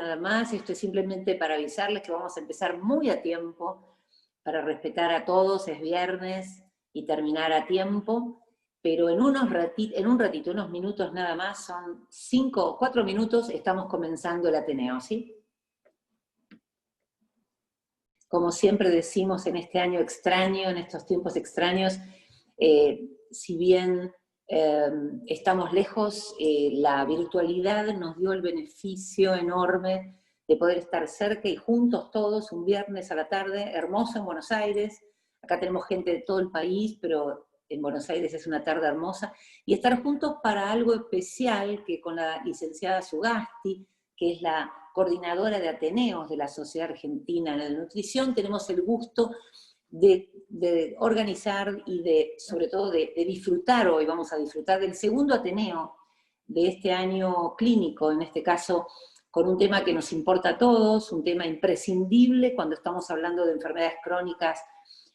nada más, esto es simplemente para avisarles que vamos a empezar muy a tiempo, para respetar a todos, es viernes, y terminar a tiempo, pero en un ratito, unos minutos nada más, son 5 o 4 minutos, estamos comenzando el Ateneo, ¿sí? Como siempre decimos en este año extraño, en estos tiempos extraños, si bien estamos lejos, la virtualidad nos dio el beneficio enorme de poder estar cerca y juntos todos, un viernes a la tarde, hermoso en Buenos Aires. Acá tenemos gente de todo el país, pero en Buenos Aires es una tarde hermosa, y estar juntos para algo especial que con la licenciada Sugasti, que es la coordinadora de Ateneos de la Sociedad Argentina de Nutrición, tenemos el gusto de organizar y sobre todo de disfrutar hoy, vamos a disfrutar del segundo Ateneo de este año clínico, en este caso con un tema que nos importa a todos, un tema imprescindible cuando estamos hablando de enfermedades crónicas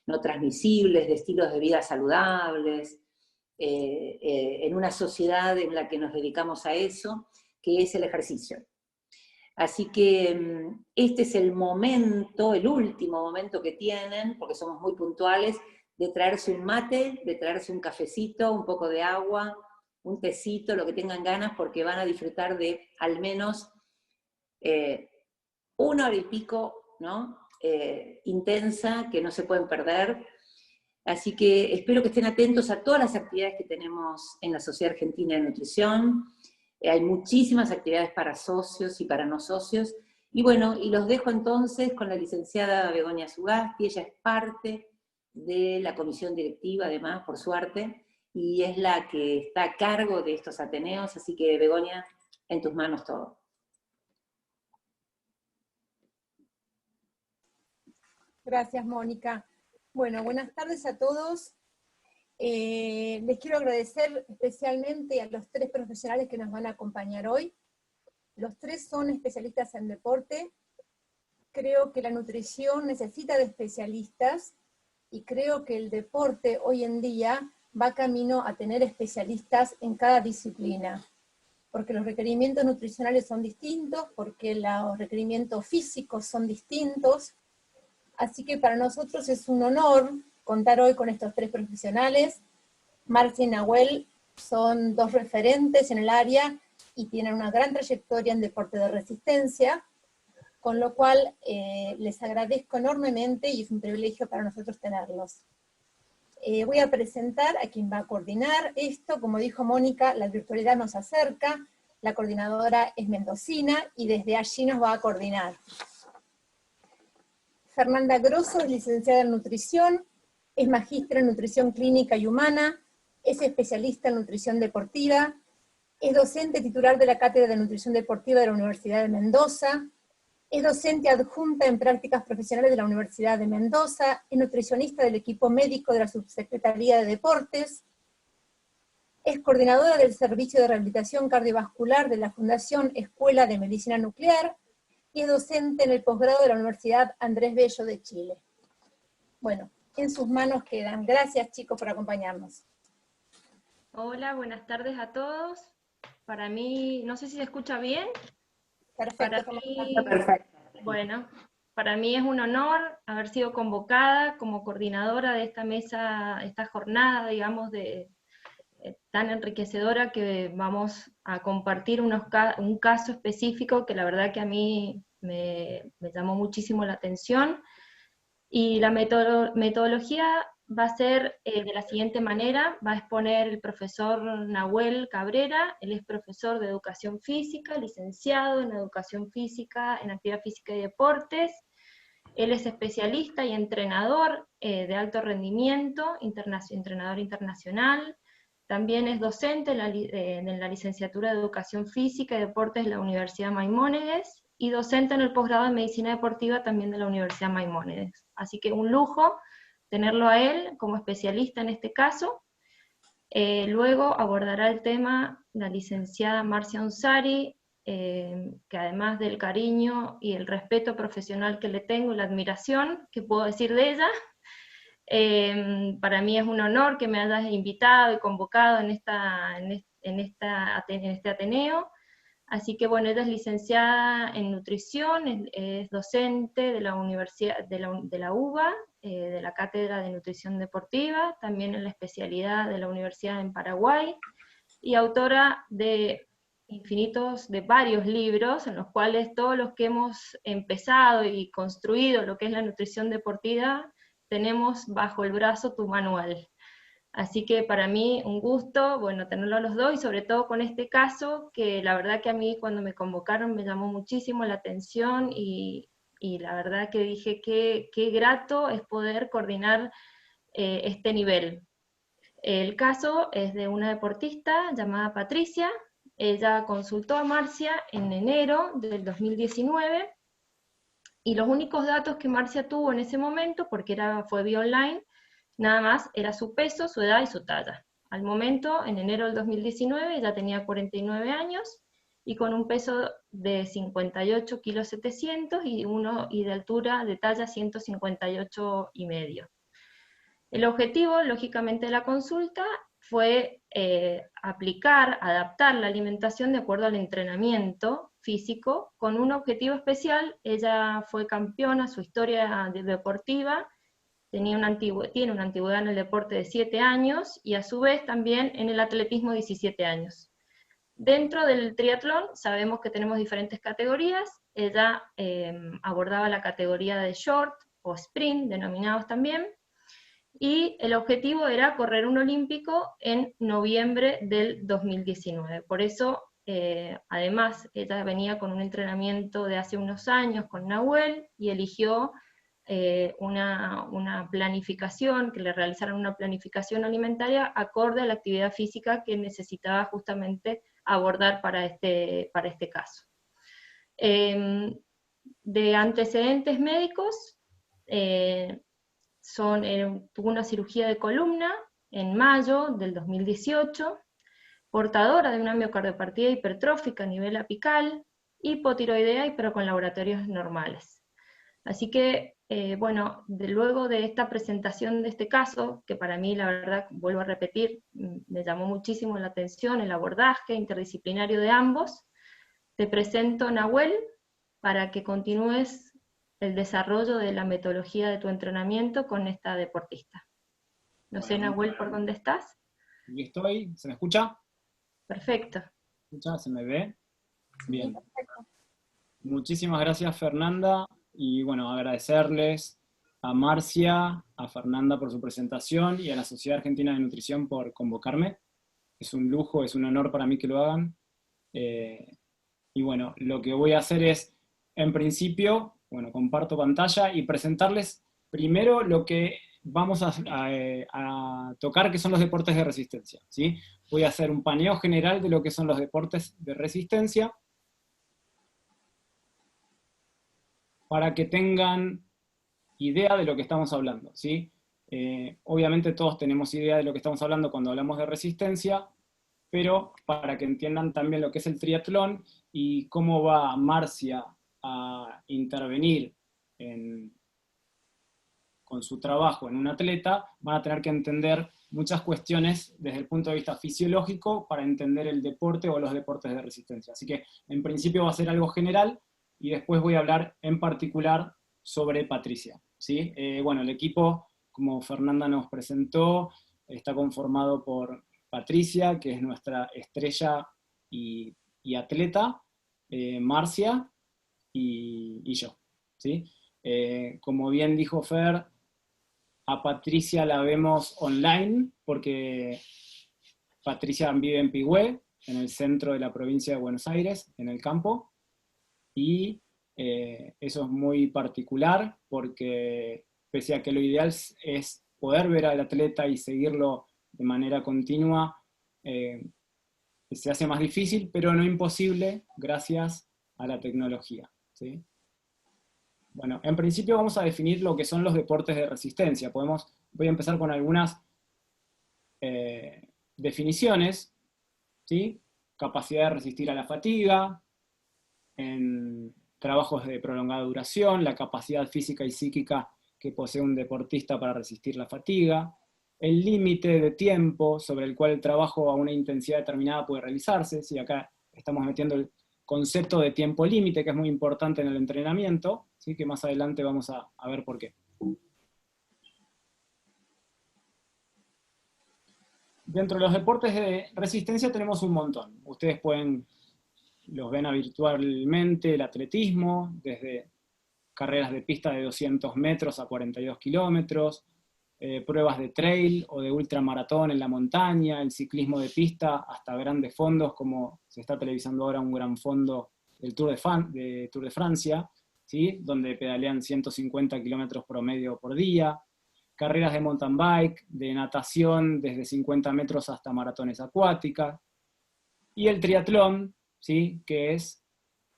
no transmisibles, de estilos de vida saludables, en una sociedad en la que nos dedicamos a eso, que es el ejercicio. Así que este es el momento, el último momento que tienen, porque somos muy puntuales, de traerse un mate, de traerse un cafecito, un poco de agua, un tecito, lo que tengan ganas, porque van a disfrutar de al menos 1 hora y pico, ¿no? Intensa, que no se pueden perder. Así que espero que estén atentos a todas las actividades que tenemos en la Sociedad Argentina de Nutrición. Hay muchísimas actividades para socios y para no socios. Y bueno, y los dejo entonces con la licenciada Begoña Sugasti. Ella es parte de la comisión directiva, además, por suerte, y es la que está a cargo de estos Ateneos. Así que, Begoña, en tus manos todo. Gracias, Mónica. Bueno, buenas tardes a todos. Les quiero agradecer especialmente a los 3 profesionales que nos van a acompañar hoy. Los 3 son especialistas en deporte. Creo que la nutrición necesita de especialistas y creo que el deporte hoy en día va camino a tener especialistas en cada disciplina, porque los requerimientos nutricionales son distintos, porque los requerimientos físicos son distintos. Así que para nosotros es un honor contar hoy con estos 3 profesionales. Marcia y Nahuel son 2 referentes en el área y tienen una gran trayectoria en deporte de resistencia, con lo cual les agradezco enormemente y es un privilegio para nosotros tenerlos. Voy a presentar a quien va a coordinar esto. Como dijo Mónica, la virtualidad nos acerca, la coordinadora es mendocina y desde allí nos va a coordinar. Fernanda Grosso es licenciada en nutrición, es magíster en nutrición clínica y humana, es especialista en nutrición deportiva, es docente titular de la Cátedra de Nutrición Deportiva de la Universidad de Mendoza, es docente adjunta en prácticas profesionales de la Universidad de Mendoza, es nutricionista del equipo médico de la Subsecretaría de Deportes, es coordinadora del Servicio de Rehabilitación Cardiovascular de la Fundación Escuela de Medicina Nuclear, y es docente en el posgrado de la Universidad Andrés Bello de Chile. Bueno, en sus manos quedan. Gracias, chicos, por acompañarnos. Hola, buenas tardes a todos. Para mí, no sé si se escucha bien. Perfecto. Bueno, para mí es un honor haber sido convocada como coordinadora de esta mesa, esta jornada, digamos, tan enriquecedora, que vamos a compartir un caso específico que la verdad que a mí me llamó muchísimo la atención, y la metodología va a ser de la siguiente manera. Va a exponer el profesor Nahuel Cabrera. Él es profesor de educación física, licenciado en educación física, en actividad física y deportes. Él es especialista y entrenador de alto rendimiento, entrenador internacional. También es docente en la licenciatura de Educación Física y Deportes de la Universidad Maimónides, y docente en el posgrado de Medicina Deportiva también de la Universidad Maimónides. Así que un lujo tenerlo a él como especialista en este caso. Luego abordará el tema la licenciada Marcia Onsari, que además del cariño y el respeto profesional que le tengo, la admiración que puedo decir de ella, para mí es un honor que me hayas invitado y convocado en este Ateneo. Así que bueno, ella es licenciada en nutrición, es docente de la universidad, de la UBA, de la Cátedra de Nutrición Deportiva, también en la especialidad de la Universidad en Paraguay, y autora de varios libros, en los cuales todos los que hemos empezado y construido lo que es la nutrición deportiva, tenemos bajo el brazo tu manual. Así que para mí un gusto, bueno, tenerlo a los dos, y sobre todo con este caso, que la verdad que a mí cuando me convocaron me llamó muchísimo la atención, y la verdad que dije qué grato es poder coordinar este nivel. El caso es de una deportista llamada Patricia. Ella consultó a Marcia en enero del 2019, y los únicos datos que Marcia tuvo en ese momento, porque fue vía online, nada más era su peso, su edad y su talla. Al momento, en enero del 2019, ella tenía 49 años, y con un peso de 58 kilos 700 y de altura de talla 158 y medio. El objetivo, lógicamente, de la consulta fue adaptar la alimentación de acuerdo al entrenamiento físico, con un objetivo especial. Ella fue campeona, su historia deportiva, tiene una antigüedad en el deporte de 7 años, y a su vez también en el atletismo 17 años. Dentro del triatlón sabemos que tenemos diferentes categorías. Ella abordaba la categoría de short o sprint, denominados también, y el objetivo era correr un olímpico en noviembre del 2019. Por eso, además, ella venía con un entrenamiento de hace unos años con Nahuel, y eligió una planificación, que le realizaran una planificación alimentaria acorde a la actividad física que necesitaba justamente abordar para este caso. De antecedentes médicos, tuvo una cirugía de columna en mayo del 2018, portadora de una miocardiopatía hipertrófica a nivel apical, hipotiroidea, pero con laboratorios normales. Así que, bueno, luego de esta presentación de este caso, que para mí, la verdad, vuelvo a repetir, me llamó muchísimo la atención el abordaje interdisciplinario de ambos, te presento, Nahuel, para que continúes el desarrollo de la metodología de tu entrenamiento con esta deportista. No sé, Nahuel, ¿por dónde estás? Aquí estoy, ¿se me escucha? Perfecto. ¿Se escucha? ¿Se me ve? Bien. Muchísimas gracias, Fernanda, y bueno, agradecerles a Marcia, a Fernanda por su presentación, y a la Sociedad Argentina de Nutrición por convocarme. Es un lujo, es un honor para mí que lo hagan. Y bueno, lo que voy a hacer es, en principio, bueno, comparto pantalla y presentarles primero lo que vamos a tocar, que son los deportes de resistencia, ¿sí? Voy a hacer un paneo general de lo que son los deportes de resistencia, para que tengan idea de lo que estamos hablando, ¿sí? Obviamente todos tenemos idea de lo que estamos hablando cuando hablamos de resistencia, pero para que entiendan también lo que es el triatlón y cómo va Marcia a intervenir con su trabajo en un atleta, van a tener que entender muchas cuestiones desde el punto de vista fisiológico para entender el deporte o los deportes de resistencia. Así que en principio va a ser algo general, y después voy a hablar en particular sobre Patricia, ¿sí? Bueno, el equipo, como Fernanda nos presentó, está conformado por Patricia, que es nuestra estrella y atleta, Marcia y yo, ¿sí? Como bien dijo Fer, a Patricia la vemos online, porque Patricia vive en Pigüé, en el centro de la provincia de Buenos Aires, en el campo, y eso es muy particular, porque pese a que lo ideal es poder ver al atleta y seguirlo de manera continua, se hace más difícil, pero no imposible, gracias a la tecnología, ¿sí? Bueno, en principio vamos a definir lo que son los deportes de resistencia. Voy a empezar con algunas definiciones, ¿sí? Capacidad de resistir a la fatiga, en trabajos de prolongada duración, la capacidad física y psíquica que posee un deportista para resistir la fatiga, el límite de tiempo sobre el cual el trabajo a una intensidad determinada puede realizarse. Si acá estamos metiendo concepto de tiempo límite, que es muy importante en el entrenamiento, ¿sí? Que más adelante vamos a ver por qué. Dentro de los deportes de resistencia tenemos un montón. Ustedes los ven virtualmente, el atletismo, desde carreras de pista de 200 metros a 42 kilómetros, pruebas de trail o de ultramaratón en la montaña, el ciclismo de pista, hasta grandes fondos, como se está televisando ahora un gran fondo del Tour de Francia, ¿sí? Donde pedalean 150 kilómetros promedio por día, carreras de mountain bike, de natación desde 50 metros hasta maratones acuáticas, y el triatlón, ¿sí? Que es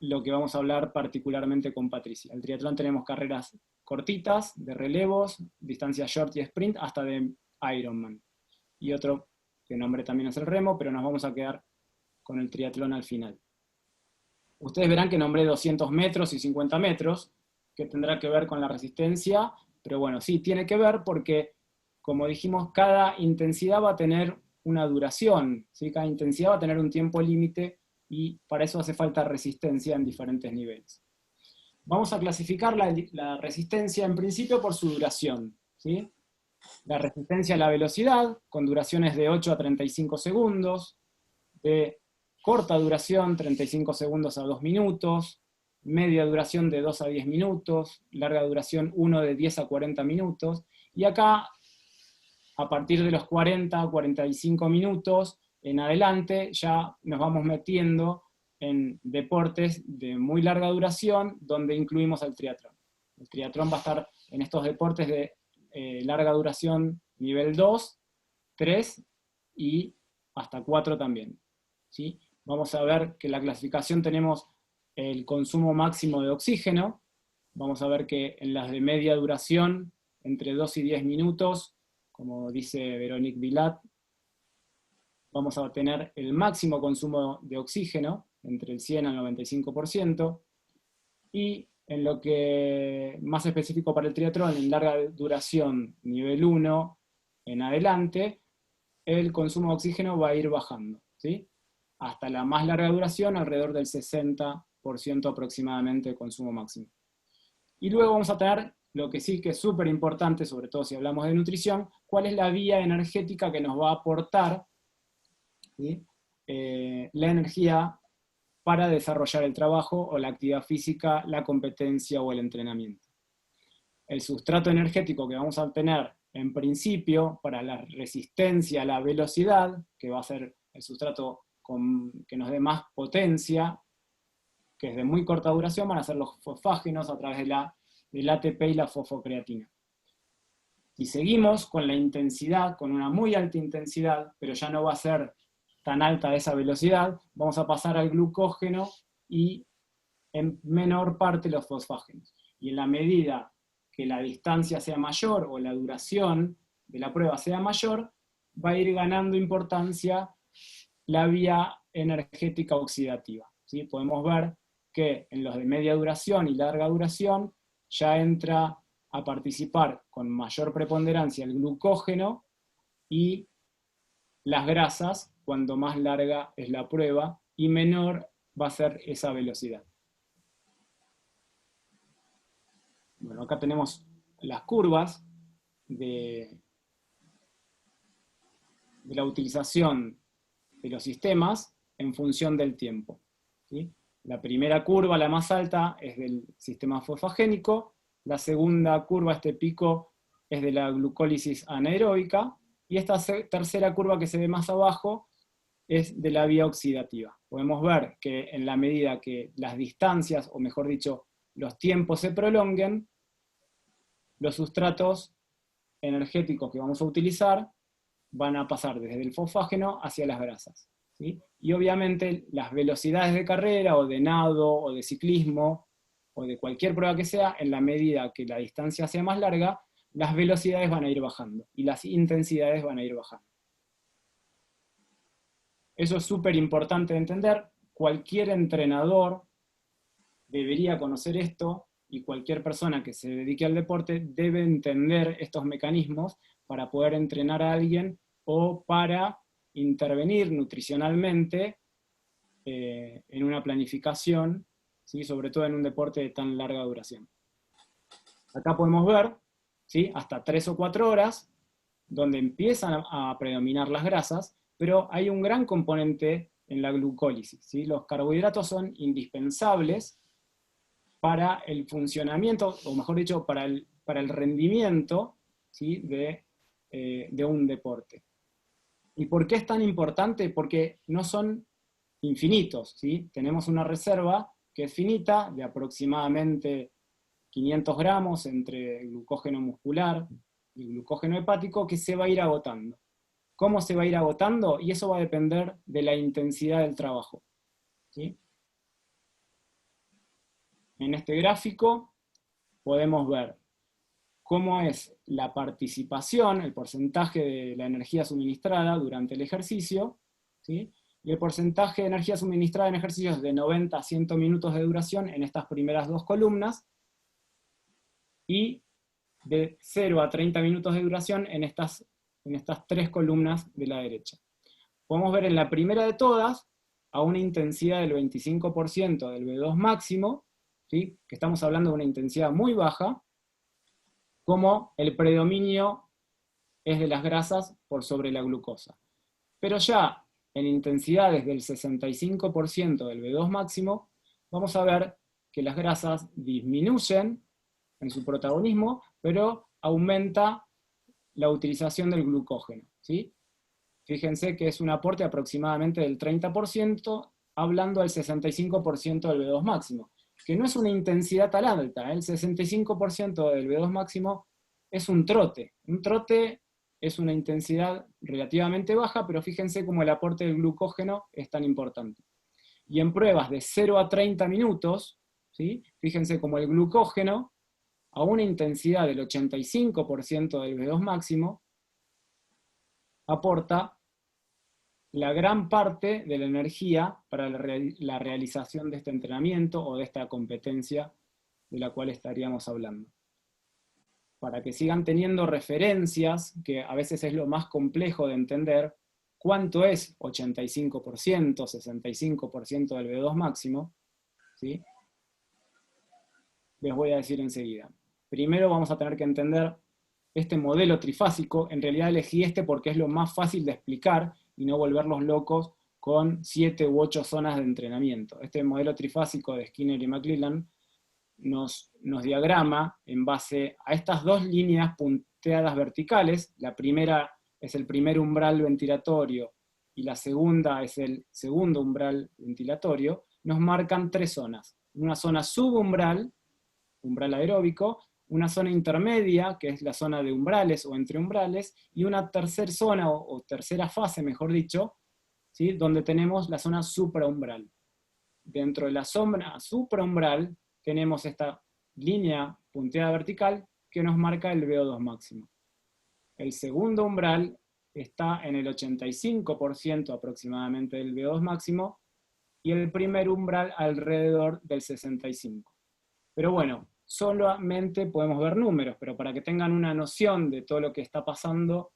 lo que vamos a hablar particularmente con Patricia. El triatlón tenemos carreras cortitas, de relevos, distancia short y sprint, hasta de Ironman. Y otro que nombré también es el remo, pero nos vamos a quedar con el triatlón al final. Ustedes verán que nombré 200 metros y 50 metros, que tendrá que ver con la resistencia, pero bueno, sí, tiene que ver porque, como dijimos, cada intensidad va a tener una duración, ¿sí? Cada intensidad va a tener un tiempo límite, y para eso hace falta resistencia en diferentes niveles. Vamos a clasificar la resistencia en principio por su duración, ¿sí? La resistencia a la velocidad, con duraciones de 8 a 35 segundos, de corta duración, 35 segundos a 2 minutos, media duración de 2 a 10 minutos, larga duración 1 de 10 a 40 minutos, y acá, a partir de los 40 a 45 minutos en adelante, ya nos vamos metiendo en deportes de muy larga duración, donde incluimos al triatlón. El triatlón va a estar en estos deportes de larga duración nivel 2, 3 y hasta 4 también, ¿sí? Vamos a ver que en la clasificación tenemos el consumo máximo de oxígeno. Vamos a ver que en las de media duración, entre 2 y 10 minutos, como dice Veronique Vilat, vamos a tener el máximo consumo de oxígeno, entre el 100 al 95%, y en lo que más específico para el triatlón, en larga duración, nivel 1 en adelante, el consumo de oxígeno va a ir bajando, ¿sí? Hasta la más larga duración, alrededor del 60% aproximadamente de consumo máximo. Y luego vamos a tener lo que sí que es súper importante, sobre todo si hablamos de nutrición, cuál es la vía energética que nos va a aportar, ¿sí? La energía para desarrollar el trabajo o la actividad física, la competencia o el entrenamiento. El sustrato energético que vamos a tener en principio para la resistencia a la velocidad, que va a ser el sustrato que nos dé más potencia, que es de muy corta duración, van a ser los fosfágenos a través del ATP y la fosfocreatina. Si seguimos con la intensidad, con una muy alta intensidad, pero ya no va a ser tan alta esa velocidad, vamos a pasar al glucógeno y en menor parte los fosfágenos. Y en la medida que la distancia sea mayor o la duración de la prueba sea mayor, va a ir ganando importancia la vía energética oxidativa, ¿sí? Podemos ver que en los de media duración y larga duración ya entra a participar con mayor preponderancia el glucógeno y las grasas, cuando más larga es la prueba, y menor va a ser esa velocidad. Bueno, acá tenemos las curvas de la utilización de los sistemas en función del tiempo, ¿sí? La primera curva, la más alta, es del sistema fosfagénico, la segunda curva, este pico, es de la glucólisis anaeróbica, y esta tercera curva que se ve más abajo es de la vía oxidativa. Podemos ver que en la medida que las distancias, o mejor dicho, los tiempos se prolonguen, los sustratos energéticos que vamos a utilizar van a pasar desde el fosfágeno hacia las grasas, ¿sí? Y obviamente las velocidades de carrera, o de nado, o de ciclismo, o de cualquier prueba que sea, en la medida que la distancia sea más larga, las velocidades van a ir bajando, y las intensidades van a ir bajando. Eso es súper importante de entender. Cualquier entrenador debería conocer esto, y cualquier persona que se dedique al deporte debe entender estos mecanismos para poder entrenar a alguien o para intervenir nutricionalmente en una planificación, ¿sí? Sobre todo en un deporte de tan larga duración. Acá podemos ver, ¿sí? Hasta 3 o 4 horas, donde empiezan a predominar las grasas, pero hay un gran componente en la glucólisis, ¿sí? Los carbohidratos son indispensables para el funcionamiento, o mejor dicho, para el rendimiento, ¿sí? de un deporte. ¿Y por qué es tan importante? Porque no son infinitos, ¿sí? Tenemos una reserva que es finita, de aproximadamente 500 gramos entre glucógeno muscular y glucógeno hepático, que se va a ir agotando. ¿Cómo se va a ir agotando? Y eso va a depender de la intensidad del trabajo, ¿sí? En este gráfico podemos ver cómo es la participación, el porcentaje de la energía suministrada durante el ejercicio, ¿sí? Y el porcentaje de energía suministrada en ejercicios de 90 a 100 minutos de duración en estas primeras dos columnas, y de 0 a 30 minutos de duración en estas tres columnas de la derecha. Podemos ver en la primera de todas, a una intensidad del 25% del V2 máximo, ¿sí? Que estamos hablando de una intensidad muy baja, como el predominio es de las grasas por sobre la glucosa. Pero ya en intensidades del 65% del V2 máximo, vamos a ver que las grasas disminuyen en su protagonismo, pero aumenta la utilización del glucógeno, ¿sí? Fíjense que es un aporte aproximadamente del 30%, hablando del 65% del V2 máximo, que no es una intensidad tan alta, ¿eh? El 65% del V2 máximo es un trote. Un trote es una intensidad relativamente baja, pero fíjense cómo el aporte del glucógeno es tan importante. Y en pruebas de 0 a 30 minutos, ¿sí? Fíjense cómo el glucógeno, a una intensidad del 85% del V2 máximo, aporta la gran parte de la energía para la realización de este entrenamiento o de esta competencia de la cual estaríamos hablando. Para que sigan teniendo referencias, que a veces es lo más complejo de entender, cuánto es 85%, 65% del V2 máximo, ¿sí? Les voy a decir enseguida. Primero vamos a tener que entender este modelo trifásico. En realidad elegí este porque es lo más fácil de explicar y no volverlos locos con 7 u 8 zonas de entrenamiento. Este modelo trifásico de Skinner y McClelland nos diagrama en base a estas dos líneas punteadas verticales. La primera es el primer umbral ventilatorio y la segunda es el segundo umbral ventilatorio. Nos marcan 3 zonas. Una zona subumbral, umbral aeróbico, una zona intermedia, que es la zona de umbrales o entre umbrales, y una tercera zona, o tercera fase, mejor dicho, ¿sí? Donde tenemos la zona supraumbral. Dentro de la zona supraumbral tenemos esta línea punteada vertical que nos marca el VO2 máximo. El segundo umbral está en el 85% aproximadamente del VO2 máximo, y el primer umbral alrededor del 65%. Pero bueno, solamente podemos ver números, pero para que tengan una noción de todo lo que está pasando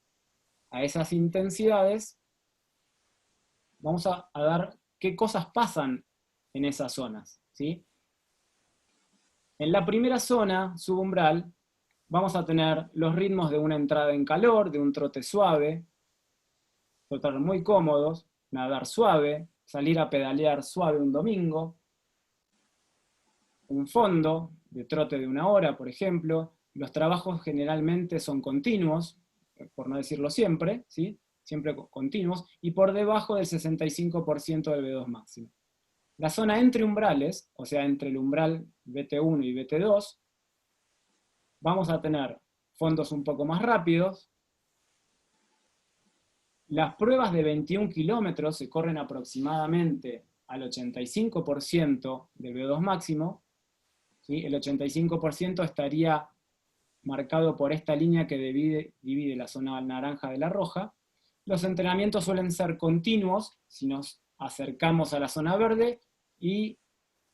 a esas intensidades, vamos a dar qué cosas pasan en esas zonas, ¿sí? En la primera zona, subumbral, vamos a tener los ritmos de una entrada en calor, de un trote suave, trotar muy cómodos, nadar suave, salir a pedalear suave un domingo, un fondo de trote de 1 hora, por ejemplo. Los trabajos generalmente son continuos, por no decirlo siempre, ¿sí? Siempre continuos, y por debajo del 65% del V2 máximo. La zona entre umbrales, o sea, entre el umbral VT1 y VT2, vamos a tener fondos un poco más rápidos. Las pruebas de 21 kilómetros se corren aproximadamente al 85% del V2 máximo, ¿sí? El 85% estaría marcado por esta línea que divide la zona naranja de la roja. Los entrenamientos suelen ser continuos si nos acercamos a la zona verde y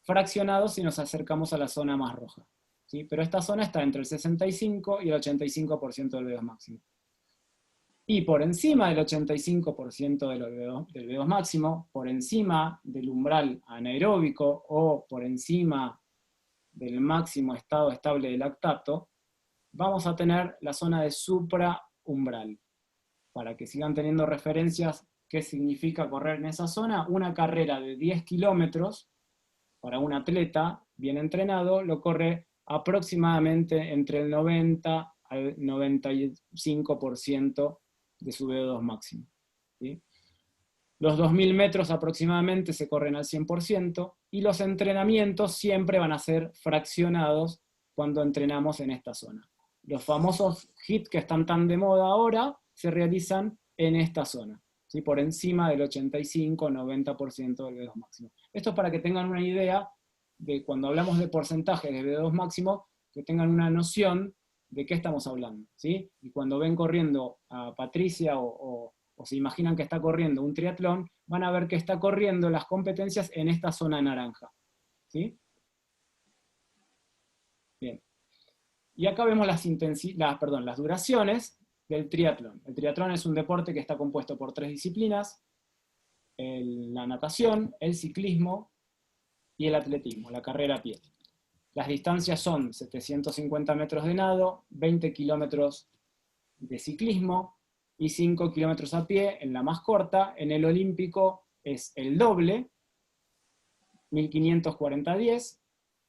fraccionados si nos acercamos a la zona más roja, ¿sí? Pero esta zona está entre el 65 y el 85% del VO2 máximo. Y por encima del 85% del V2 máximo, por encima del umbral anaeróbico o por encima del máximo estado estable de lactato, vamos a tener la zona de supraumbral. Para que sigan teniendo referencias, ¿qué significa correr en esa zona? Una carrera de 10 kilómetros para un atleta bien entrenado lo corre aproximadamente entre el 90 al 95% de su VO2 máximo. ¿Sí? Los 2000 metros aproximadamente se corren al 100%, y los entrenamientos siempre van a ser fraccionados cuando entrenamos en esta zona. Los famosos HIIT que están tan de moda ahora se realizan en esta zona, ¿sí? Por encima del 85-90% del VO2 máximo. Esto es para que tengan una idea de cuando hablamos de porcentaje de VO2 máximo, que tengan una noción de qué estamos hablando, ¿sí? Y cuando ven corriendo a Patricia o se imaginan que está corriendo un triatlón, van a ver que está corriendo las competencias en esta zona naranja, ¿sí? Bien. Y acá vemos las duraciones del triatlón. El triatlón es un deporte que está compuesto por 3 disciplinas: la natación, el ciclismo y el atletismo, la carrera a pie. Las distancias son 750 metros de nado, 20 kilómetros de ciclismo y 5 kilómetros a pie en la más corta. En el olímpico es el doble, 1540-10,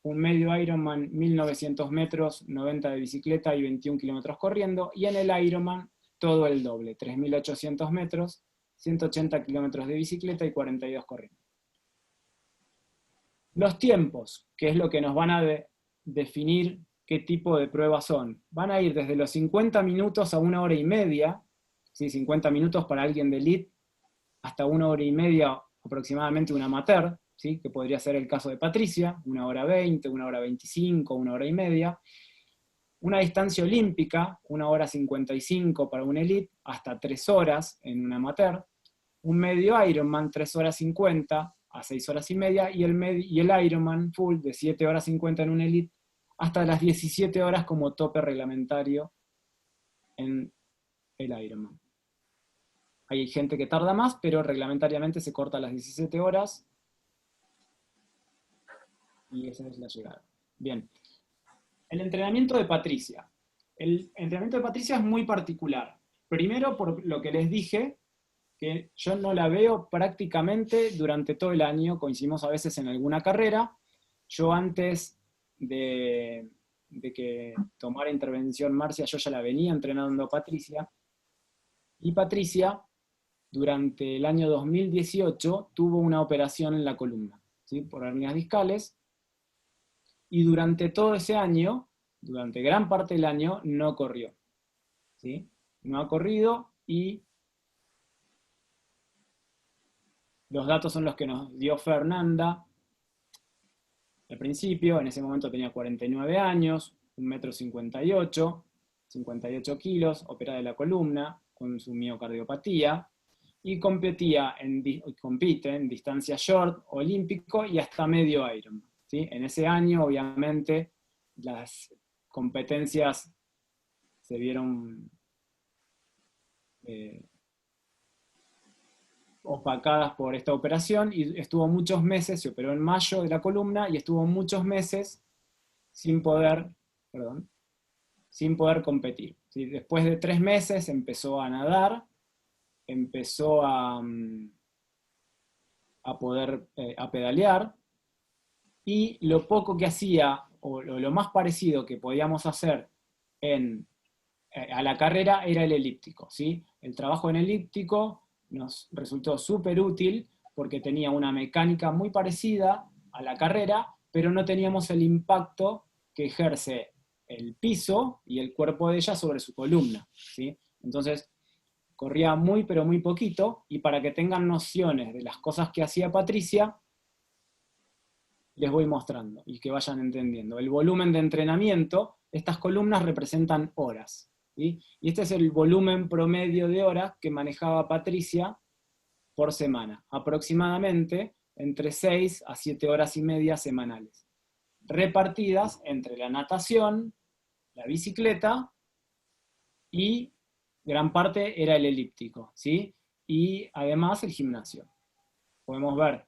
un medio Ironman 1900 metros, 90 de bicicleta y 21 kilómetros corriendo, y en el Ironman todo el doble, 3800 metros, 180 kilómetros de bicicleta y 42 corriendo. Los tiempos, que es lo que nos van a definir qué tipo de pruebas son, van a ir desde los 50 minutos a 1 hora y media, ¿sí? 50 minutos para alguien de elite, hasta 1 hora y media aproximadamente un amateur, ¿sí? Que podría ser el caso de Patricia, 1 hora 20, 1 hora 25, 1 hora y media. Una distancia olímpica, 1 hora 55 para un elite, hasta 3 horas en un amateur. Un medio Ironman, 3 horas 50 a 6 horas y media, y el Ironman full de 7 horas 50 en un elite, hasta las 17 horas como tope reglamentario en el Ironman. Hay gente que tarda más, pero reglamentariamente se corta a las 17 horas, y esa es la llegada. Bien. El entrenamiento de Patricia. El entrenamiento de Patricia es muy particular. Primero, por lo que les dije, que yo no la veo prácticamente durante todo el año, coincidimos a veces en alguna carrera. Yo antes de que tomara intervención Marcia, yo ya la venía entrenando a Patricia, y Patricia durante el año 2018 tuvo una operación en la columna, ¿sí? Por hernias discales, y durante todo ese año, durante gran parte del año, no corrió, ¿sí? No ha corrido, y los datos son los que nos dio Fernanda al principio. En ese momento tenía 49 años, 1,58 m, 58 kilos, operada de la columna, con su miocardiopatía, y compite en distancia short, olímpico y hasta medio Ironman, ¿sí? En ese año, obviamente, las competencias se vieron opacadas por esta operación, y estuvo muchos meses, se operó en mayo de la columna, y estuvo muchos meses sin poder competir, ¿sí? Después de 3 meses empezó a nadar, empezó a pedalear, y lo poco que hacía, o lo más parecido que podíamos hacer a la carrera, era el elíptico, ¿sí? El trabajo en elíptico nos resultó súper útil porque tenía una mecánica muy parecida a la carrera, pero no teníamos el impacto que ejerce el piso y el cuerpo de ella sobre su columna, ¿sí? Entonces, corría muy pero muy poquito, y para que tengan nociones de las cosas que hacía Patricia, les voy mostrando y que vayan entendiendo. El volumen de entrenamiento, estas columnas representan horas, ¿sí? Y este es el volumen promedio de horas que manejaba Patricia por semana, aproximadamente entre 6 a 7 horas y media semanales, repartidas entre la natación, la bicicleta y gran parte era el elíptico, ¿sí? Y además el gimnasio. Podemos ver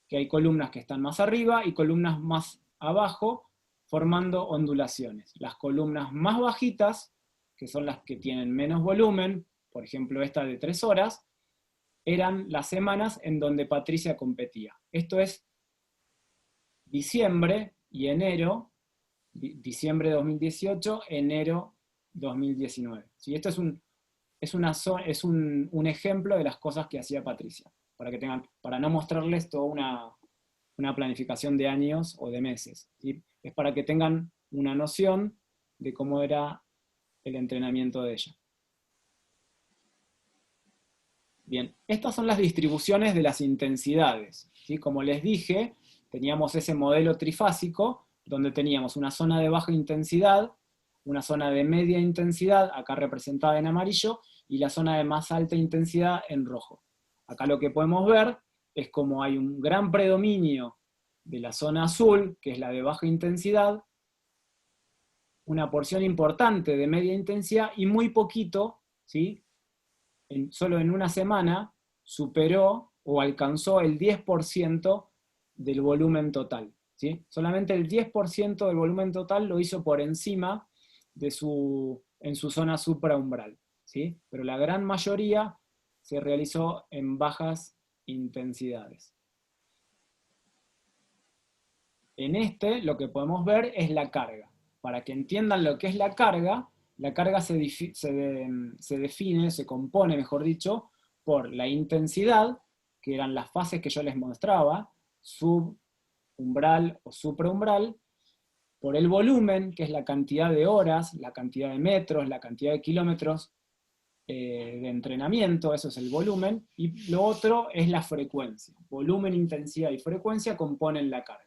que hay columnas que están más arriba y columnas más abajo, formando ondulaciones. Las columnas más bajitas, que son las que tienen menos volumen, por ejemplo esta de 3 horas, eran las semanas en donde Patricia competía. Esto es diciembre y enero, diciembre de 2018, enero 2019. ¿Sí? Esto es un ejemplo de las cosas que hacía Patricia, para no mostrarles toda una planificación de años o de meses. ¿Sí? Es para que tengan una noción de cómo era el entrenamiento de ella. Bien, estas son las distribuciones de las intensidades. ¿Sí? Como les dije, teníamos ese modelo trifásico, donde teníamos una zona de baja intensidad, una zona de media intensidad, acá representada en amarillo, y la zona de más alta intensidad en rojo. Acá lo que podemos ver es como hay un gran predominio de la zona azul, que es la de baja intensidad, una porción importante de media intensidad, y muy poquito, ¿sí? Solo en una semana, superó o alcanzó el 10% del volumen total. ¿Sí? Solamente el 10% del volumen total lo hizo por encima en su zona supraumbral. ¿Sí? Pero la gran mayoría se realizó en bajas intensidades. En lo que podemos ver es la carga. Para que entiendan lo que es la carga se compone, mejor dicho, por la intensidad, que eran las fases que yo les mostraba, subumbral o supraumbral, por el volumen, que es la cantidad de horas, la cantidad de metros, la cantidad de kilómetros de entrenamiento, eso es el volumen, y lo otro es la frecuencia. Volumen, intensidad y frecuencia componen la carga.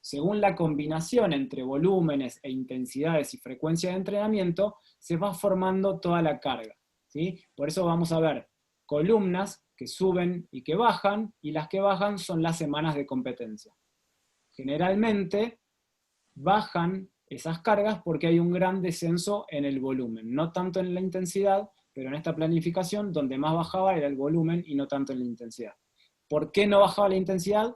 Según la combinación entre volúmenes e intensidades y frecuencia de entrenamiento, se va formando toda la carga. ¿Sí? Por eso vamos a ver columnas que suben y que bajan, y las que bajan son las semanas de competencia. Generalmente bajan esas cargas porque hay un gran descenso en el volumen, no tanto en la intensidad, pero en esta planificación donde más bajaba era el volumen y no tanto en la intensidad. ¿Por qué no bajaba la intensidad?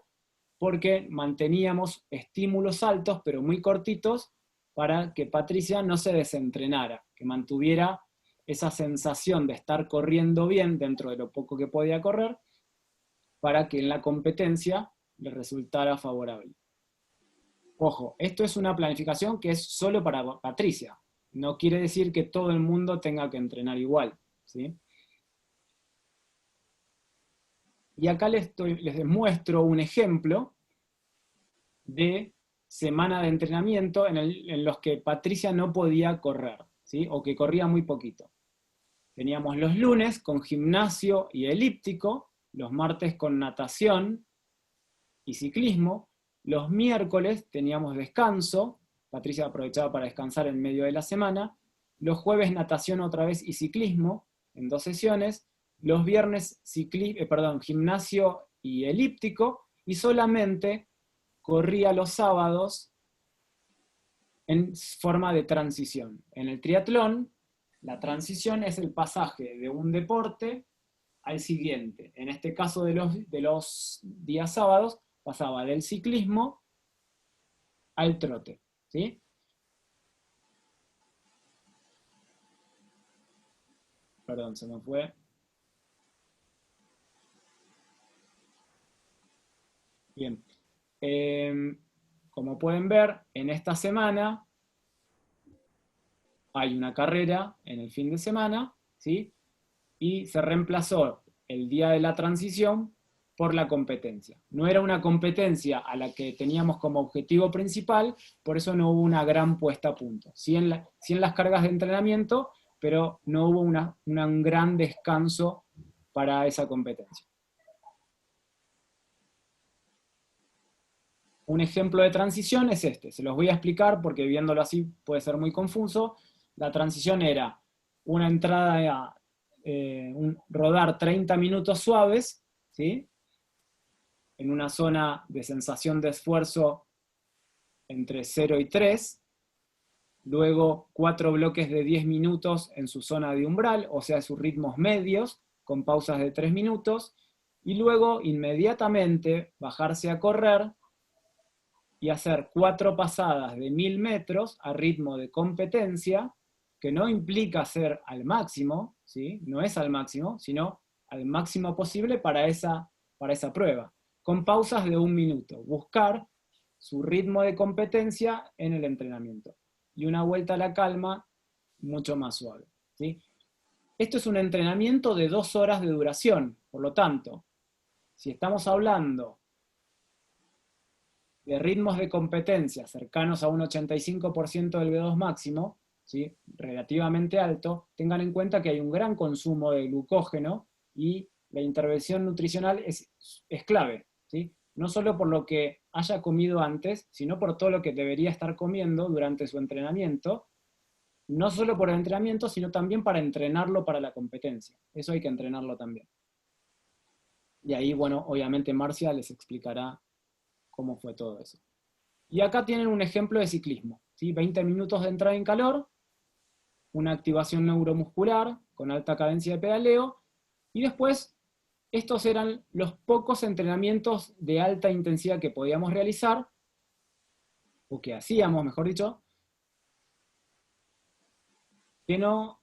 Porque manteníamos estímulos altos, pero muy cortitos, para que Patricia no se desentrenara, que mantuviera esa sensación de estar corriendo bien dentro de lo poco que podía correr, para que en la competencia le resultara favorable. Ojo, esto es una planificación que es solo para Patricia. No quiere decir que todo el mundo tenga que entrenar igual, ¿sí? Y acá les muestro un ejemplo de semana de entrenamiento en los que Patricia no podía correr, ¿sí? O que corría muy poquito. Teníamos los lunes con gimnasio y elíptico, los martes con natación y ciclismo, los miércoles teníamos descanso, Patricia aprovechaba para descansar en medio de la semana, los jueves natación otra vez y ciclismo, en 2 sesiones, los viernes gimnasio y elíptico, y solamente corría los sábados en forma de transición. En el triatlón, la transición es el pasaje de un deporte al siguiente. En este caso de los días sábados, pasaba del ciclismo al trote. ¿Sí? Perdón, se me fue. Bien. Como pueden ver, en esta semana hay una carrera en el fin de semana, ¿sí? Y se reemplazó el día de la transición por la competencia. No era una competencia a la que teníamos como objetivo principal, por eso no hubo una gran puesta a punto. Sí en las cargas de entrenamiento, pero no hubo un gran descanso para esa competencia. Un ejemplo de transición es este, se los voy a explicar porque viéndolo así puede ser muy confuso. La transición era una entrada, rodar 30 minutos suaves, ¿sí? En una zona de sensación de esfuerzo entre 0 y 3. luego 4 bloques de 10 minutos en su zona de umbral, o sea, sus ritmos medios, con pausas de 3 minutos, y luego inmediatamente bajarse a correr y hacer 4 pasadas de 1000 metros a ritmo de competencia, que no implica ser al máximo, ¿sí? No es al máximo, sino al máximo posible para esa prueba, con pausas de 1 minuto, buscar su ritmo de competencia en el entrenamiento, y una vuelta a la calma mucho más suave, ¿sí? Esto es un entrenamiento de 2 horas de duración, por lo tanto, si estamos hablando de ritmos de competencia cercanos a un 85% del V2 máximo, ¿sí? Relativamente alto, tengan en cuenta que hay un gran consumo de glucógeno y la intervención nutricional es clave, ¿sí? No solo por lo que haya comido antes, sino por todo lo que debería estar comiendo durante su entrenamiento, no solo por el entrenamiento, sino también para entrenarlo para la competencia. Eso hay que entrenarlo también. Y ahí, bueno, obviamente Marcia les explicará cómo fue todo eso. Y acá tienen un ejemplo de ciclismo, ¿sí? 20 minutos de entrada en calor, una activación neuromuscular con alta cadencia de pedaleo, y después estos eran los pocos entrenamientos de alta intensidad que podíamos realizar, o que hacíamos, mejor dicho, que no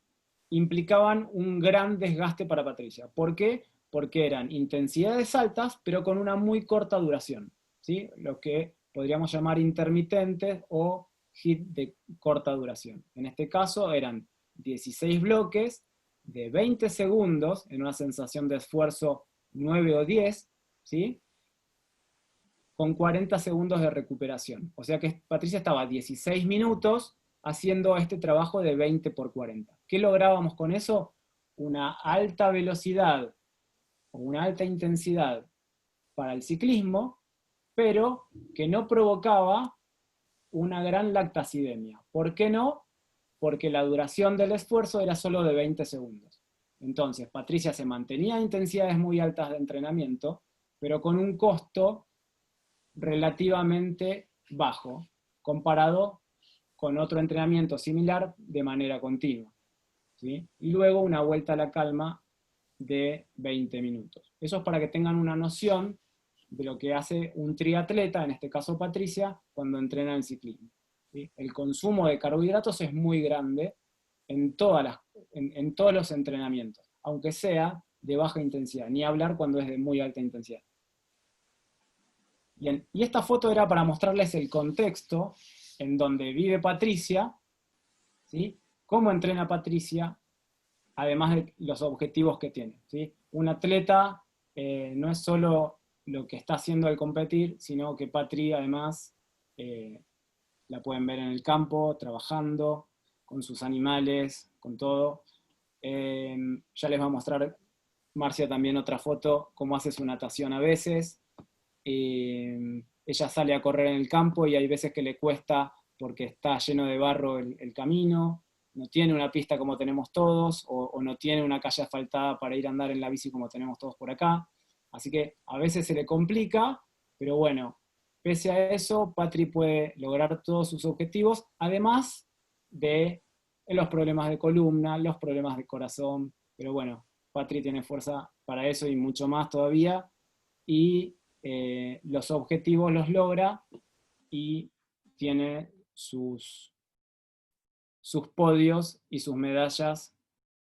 implicaban un gran desgaste para Patricia. ¿Por qué? Porque eran intensidades altas, pero con una muy corta duración, ¿sí? Lo que podríamos llamar intermitentes o HIIT de corta duración. En este caso eran 16 bloques de 20 segundos en una sensación de esfuerzo 9 o 10, ¿sí? Con 40 segundos de recuperación. O sea que Patricia estaba 16 minutos haciendo este trabajo de 20 por 40. ¿Qué lográbamos con eso? Una alta velocidad o una alta intensidad para el ciclismo, pero que no provocaba una gran lactacidemia. ¿Por qué no? Porque la duración del esfuerzo era solo de 20 segundos. Entonces, Patricia se mantenía a intensidades muy altas de entrenamiento, pero con un costo relativamente bajo, comparado con otro entrenamiento similar de manera continua, ¿sí? Y luego una vuelta a la calma de 20 minutos. Eso es para que tengan una noción de lo que hace un triatleta, en este caso Patricia, cuando entrena en ciclismo, ¿sí? El consumo de carbohidratos es muy grande en todos los entrenamientos, aunque sea de baja intensidad, ni hablar cuando es de muy alta intensidad. Bien, y esta foto era para mostrarles el contexto en donde vive Patricia, ¿sí? Cómo entrena Patricia, además de los objetivos que tiene, ¿sí? Un atleta no es solo lo que está haciendo al competir, sino que Patri además la pueden ver en el campo, trabajando, con sus animales, con todo. Ya les va a mostrar Marcia también otra foto, cómo hace su natación a veces. Ella sale a correr en el campo y hay veces que le cuesta porque está lleno de barro el camino, no tiene una pista como tenemos todos, o no tiene una calle asfaltada para ir a andar en la bici como tenemos todos por acá. Así que a veces se le complica, pero bueno, pese a eso, Patri puede lograr todos sus objetivos, además de los problemas de columna, los problemas de corazón, pero bueno, Patri tiene fuerza para eso y mucho más todavía, y los objetivos los logra y tiene sus podios y sus medallas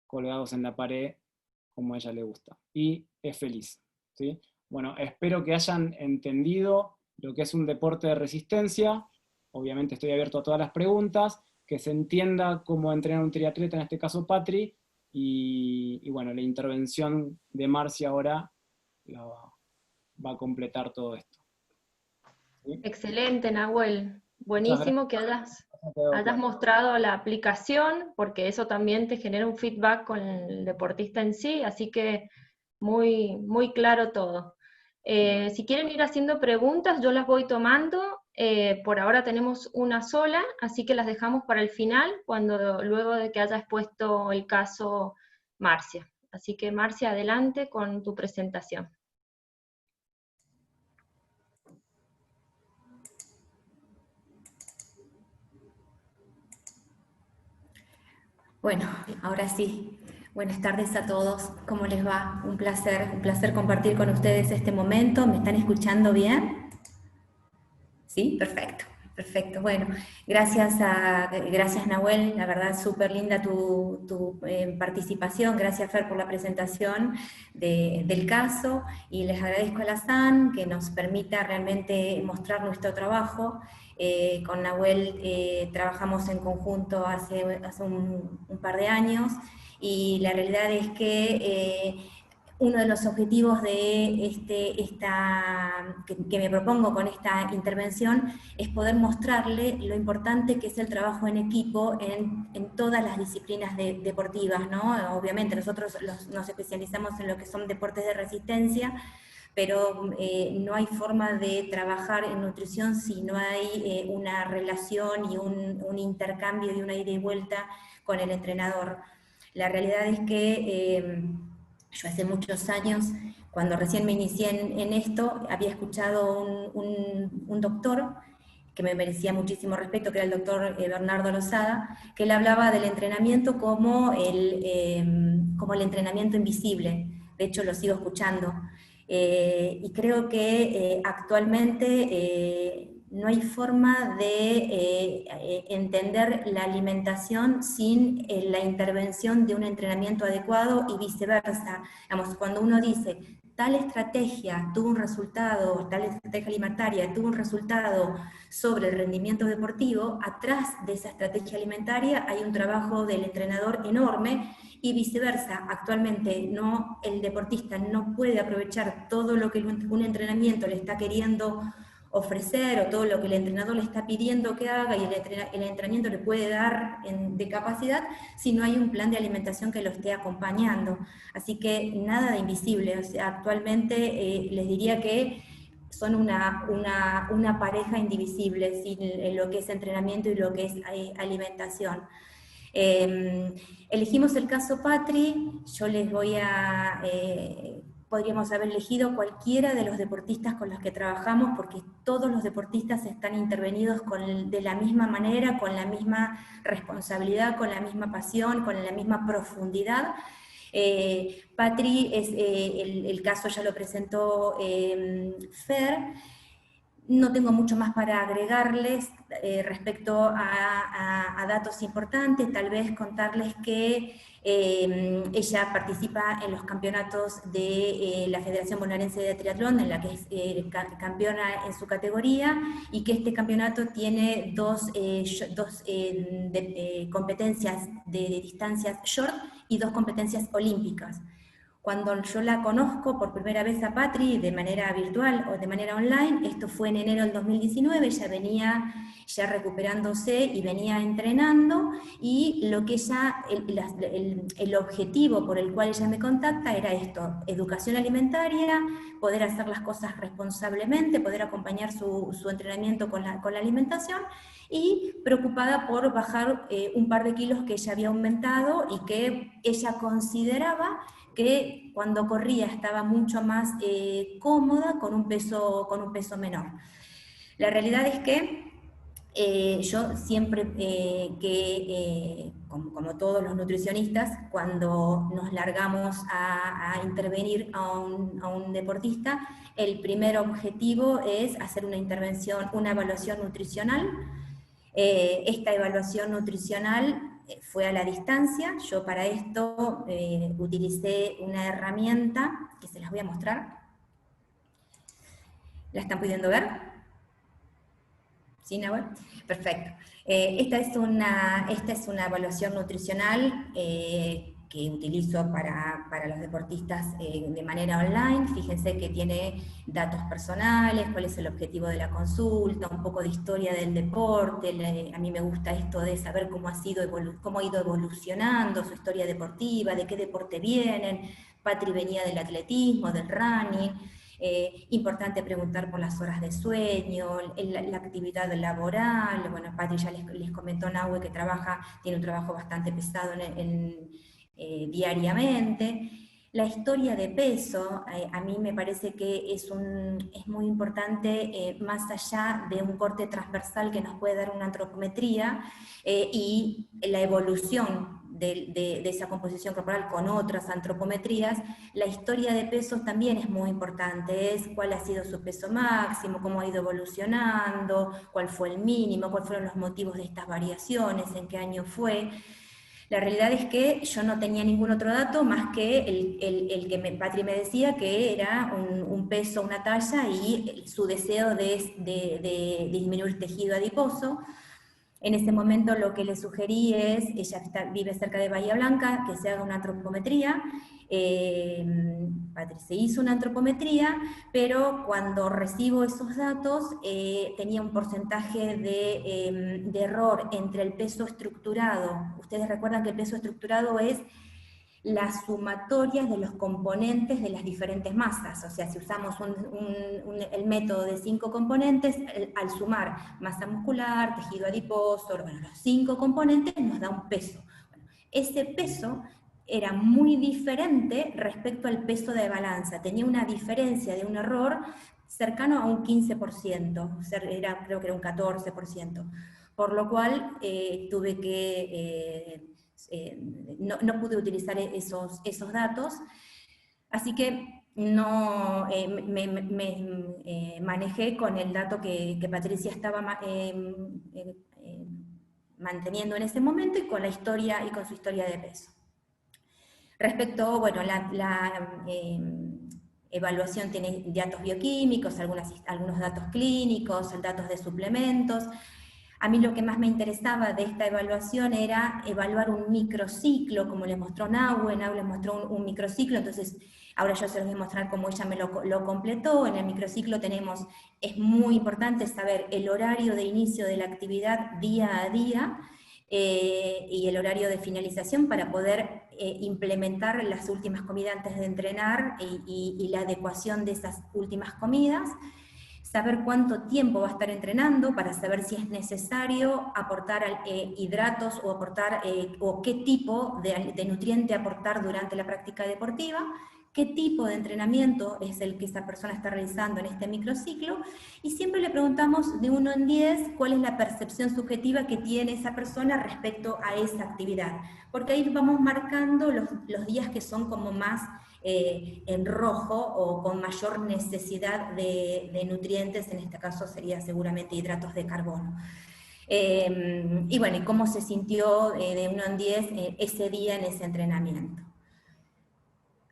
colgados en la pared como a ella le gusta. Y es feliz, ¿sí? Bueno, espero que hayan entendido lo que es un deporte de resistencia. Obviamente estoy abierto a todas las preguntas, que se entienda cómo entrenar un triatleta, en este caso Patri, y bueno, la intervención de Marcia ahora va a completar todo esto. ¿Sí? Excelente, Nahuel. Buenísimo que hayas mostrado la aplicación, porque eso también te genera un feedback con el deportista en sí, así que muy, muy claro todo. Si quieren ir haciendo preguntas, yo las voy tomando. Por ahora tenemos una sola, así que las dejamos para el final, luego de que haya expuesto el caso Marcia. Así que Marcia, adelante con tu presentación. Bueno, ahora sí. Buenas tardes a todos. ¿Cómo les va? Un placer compartir con ustedes este momento. ¿Me están escuchando bien? Sí, perfecto. Perfecto, bueno, gracias Nahuel, la verdad súper linda tu participación, gracias Fer por la presentación del caso, y les agradezco a la SAN que nos permita realmente mostrar nuestro trabajo. Con Nahuel trabajamos en conjunto hace un par de años, y la realidad es que uno de los objetivos de que me propongo con esta intervención es poder mostrarle lo importante que es el trabajo en equipo en todas las disciplinas deportivas, ¿no? Obviamente nosotros nos especializamos en lo que son deportes de resistencia, pero no hay forma de trabajar en nutrición si no hay una relación y un intercambio y una ida y vuelta con el entrenador. La realidad es que yo hace muchos años, cuando recién me inicié en esto, había escuchado un doctor que me merecía muchísimo respeto, que era el doctor Bernardo Lozada, que él hablaba del entrenamiento como el entrenamiento invisible. De hecho, lo sigo escuchando. Y creo que actualmente no hay forma de entender la alimentación sin la intervención de un entrenamiento adecuado y viceversa. Digamos, cuando uno dice, tal estrategia tuvo un resultado, tal estrategia alimentaria tuvo un resultado sobre el rendimiento deportivo, atrás de esa estrategia alimentaria hay un trabajo del entrenador enorme, y viceversa. Actualmente el deportista no puede aprovechar todo lo que un entrenamiento le está queriendo ofrecer, o todo lo que el entrenador le está pidiendo que haga y el entrenamiento le puede dar de capacidad, si no hay un plan de alimentación que lo esté acompañando. Así que nada de invisible. O sea, actualmente les diría que son una pareja indivisible, sin lo que es entrenamiento y lo que es alimentación. Elegimos el caso Patri. Yo les voy a... podríamos haber elegido cualquiera de los deportistas con los que trabajamos, porque todos los deportistas están intervenidos de la misma manera, con la misma responsabilidad, con la misma pasión, con la misma profundidad. Patri, el caso ya lo presentó Fer. No tengo mucho más para agregarles respecto a datos importantes. Tal vez contarles que ella participa en los campeonatos de la Federación Bonaerense de Triatlón, en la que es campeona en su categoría, y que este campeonato tiene dos competencias de distancias short y 2 competencias olímpicas. Cuando yo la conozco por primera vez a Patri de manera virtual o de manera online, esto fue en enero del 2019, ella venía ya recuperándose y venía entrenando, y lo que ella, el objetivo por el cual ella me contacta era esto: educación alimentaria, poder hacer las cosas responsablemente, poder acompañar su entrenamiento con la alimentación, y preocupada por bajar un par de kilos que ella había aumentado y que ella consideraba que cuando corría estaba mucho más cómoda con un peso menor. La realidad es que yo siempre, como todos los nutricionistas, cuando nos largamos a intervenir a un deportista, el primer objetivo es hacer una intervención, una evaluación nutricional. Esta evaluación nutricional fue a la distancia. Yo para esto utilicé una herramienta que se las voy a mostrar. ¿La están pudiendo ver? ¿Sí, Nahuel? Perfecto. Esta es una evaluación nutricional que utilizo para los deportistas de manera online. Fíjense que tiene datos personales, cuál es el objetivo de la consulta, un poco de historia del deporte. A mí me gusta esto de saber cómo ha ido evolucionando su historia deportiva, de qué deporte vienen. Patri venía del atletismo, del running. Importante preguntar por las horas de sueño, la actividad laboral. Bueno, Patri ya les comentó, Nahue, que tiene un trabajo bastante pesado diariamente. La historia de peso, a mí me parece que es muy importante, más allá de un corte transversal que nos puede dar una antropometría, y la evolución de esa composición corporal con otras antropometrías, la historia de pesos también es muy importante, es cuál ha sido su peso máximo, cómo ha ido evolucionando, cuál fue el mínimo, cuáles fueron los motivos de estas variaciones, en qué año fue. La realidad es que yo no tenía ningún otro dato más que el que Patri me decía, que era un peso, una talla y su deseo de disminuir tejido adiposo. En ese momento lo que le sugerí es, ella vive cerca de Bahía Blanca, que se haga una antropometría. Patri se hizo una antropometría, pero cuando recibo esos datos tenía un porcentaje de error entre el peso estructurado. Ustedes recuerdan que el peso estructurado es las sumatorias de los componentes de las diferentes masas. O sea, si usamos el método de 5 componentes, al sumar masa muscular, tejido adiposo, bueno, los 5 componentes nos da un peso. Bueno, ese peso era muy diferente respecto al peso de balanza, tenía una diferencia de un error cercano a un 15%, creo que era un 14%, por lo cual tuve que... no pude utilizar esos datos, así que no me manejé con el dato que Patricia estaba manteniendo en ese momento y con la historia y con su historia de peso. Respecto, bueno, la evaluación tiene datos bioquímicos, algunos datos clínicos, datos de suplementos. A mí lo que más me interesaba de esta evaluación era evaluar un microciclo, como les mostró Nahue les mostró un microciclo, entonces ahora yo se los voy a mostrar cómo ella me lo completó. En el microciclo es muy importante saber el horario de inicio de la actividad día a día, y el horario de finalización para poder implementar las últimas comidas antes de entrenar y la adecuación de esas últimas comidas. Saber cuánto tiempo va a estar entrenando para saber si es necesario aportar hidratos o qué tipo de nutriente aportar durante la práctica deportiva, qué tipo de entrenamiento es el que esa persona está realizando en este microciclo, y siempre le preguntamos de 1 en 10 cuál es la percepción subjetiva que tiene esa persona respecto a esa actividad, porque ahí vamos marcando los días que son como más en rojo o con mayor necesidad de nutrientes, en este caso sería seguramente hidratos de carbono. Y bueno, y cómo se sintió de 1 en 10 ese día en ese entrenamiento.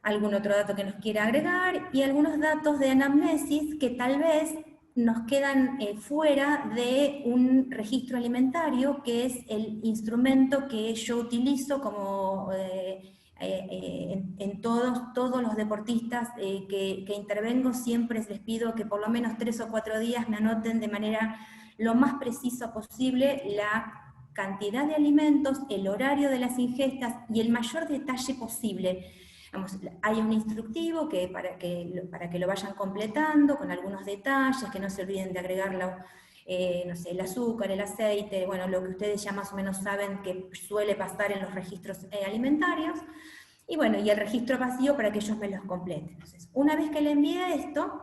Algún otro dato que nos quiera agregar, y algunos datos de anamnesis que tal vez nos quedan fuera de un registro alimentario, que es el instrumento que yo utilizo como en todos los deportistas que intervengo. Siempre les pido que por lo menos 3 o 4 días me anoten de manera lo más precisa posible la cantidad de alimentos, el horario de las ingestas y el mayor detalle posible. Vamos, hay un instructivo para que lo vayan completando con algunos detalles, que no se olviden de agregarlo, no sé, el azúcar, el aceite, bueno, lo que ustedes ya más o menos saben que suele pasar en los registros alimentarios, y bueno, y el registro vacío para que ellos me los completen. Entonces, una vez que le envíe esto,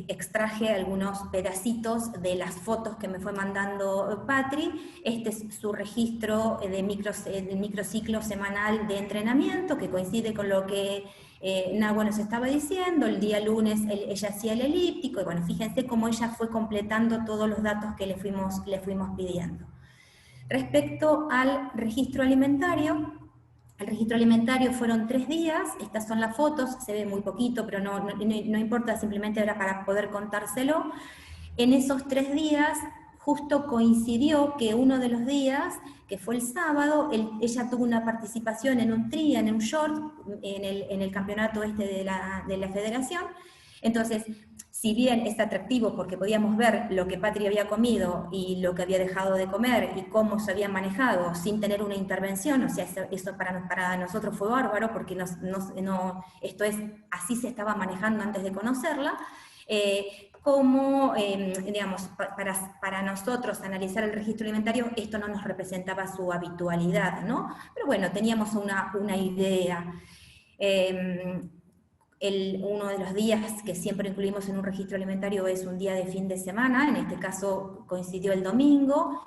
extraje algunos pedacitos de las fotos que me fue mandando Patri. Este es su registro del microciclo semanal de entrenamiento, que coincide con lo que Nahue nos estaba diciendo. El día lunes ella hacía el elíptico, y bueno, fíjense cómo ella fue completando todos los datos que le fuimos pidiendo. Respecto al registro alimentario, el registro alimentario fueron 3 días, estas son las fotos, se ve muy poquito, pero no importa, simplemente era para poder contárselo. En esos 3 días, justo coincidió que uno de los días, que fue el sábado, ella tuvo una participación en un tria, en un short, en el campeonato de la federación. Entonces, si bien es atractivo porque podíamos ver lo que Patri había comido y lo que había dejado de comer y cómo se había manejado sin tener una intervención, o sea, eso para nosotros fue bárbaro, porque así se estaba manejando antes de conocerla. Digamos, para nosotros analizar el registro alimentario, esto no nos representaba su habitualidad, ¿no? Pero bueno, teníamos una idea. uno de los días que siempre incluimos en un registro alimentario es un día de fin de semana, en este caso coincidió el domingo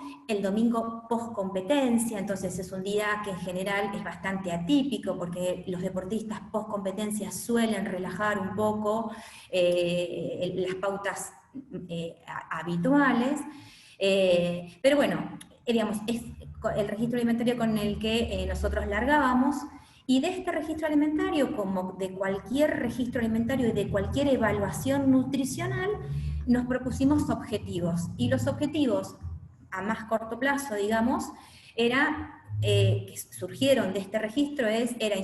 post competencia, entonces es un día que en general es bastante atípico porque los deportistas post competencia suelen relajar un poco las pautas habituales, pero bueno, digamos, es el registro alimentario con el que nosotros largábamos. Y de este registro alimentario, como de cualquier registro alimentario y de cualquier evaluación nutricional, nos propusimos objetivos. Y los objetivos a más corto plazo, digamos, que surgieron de este registro era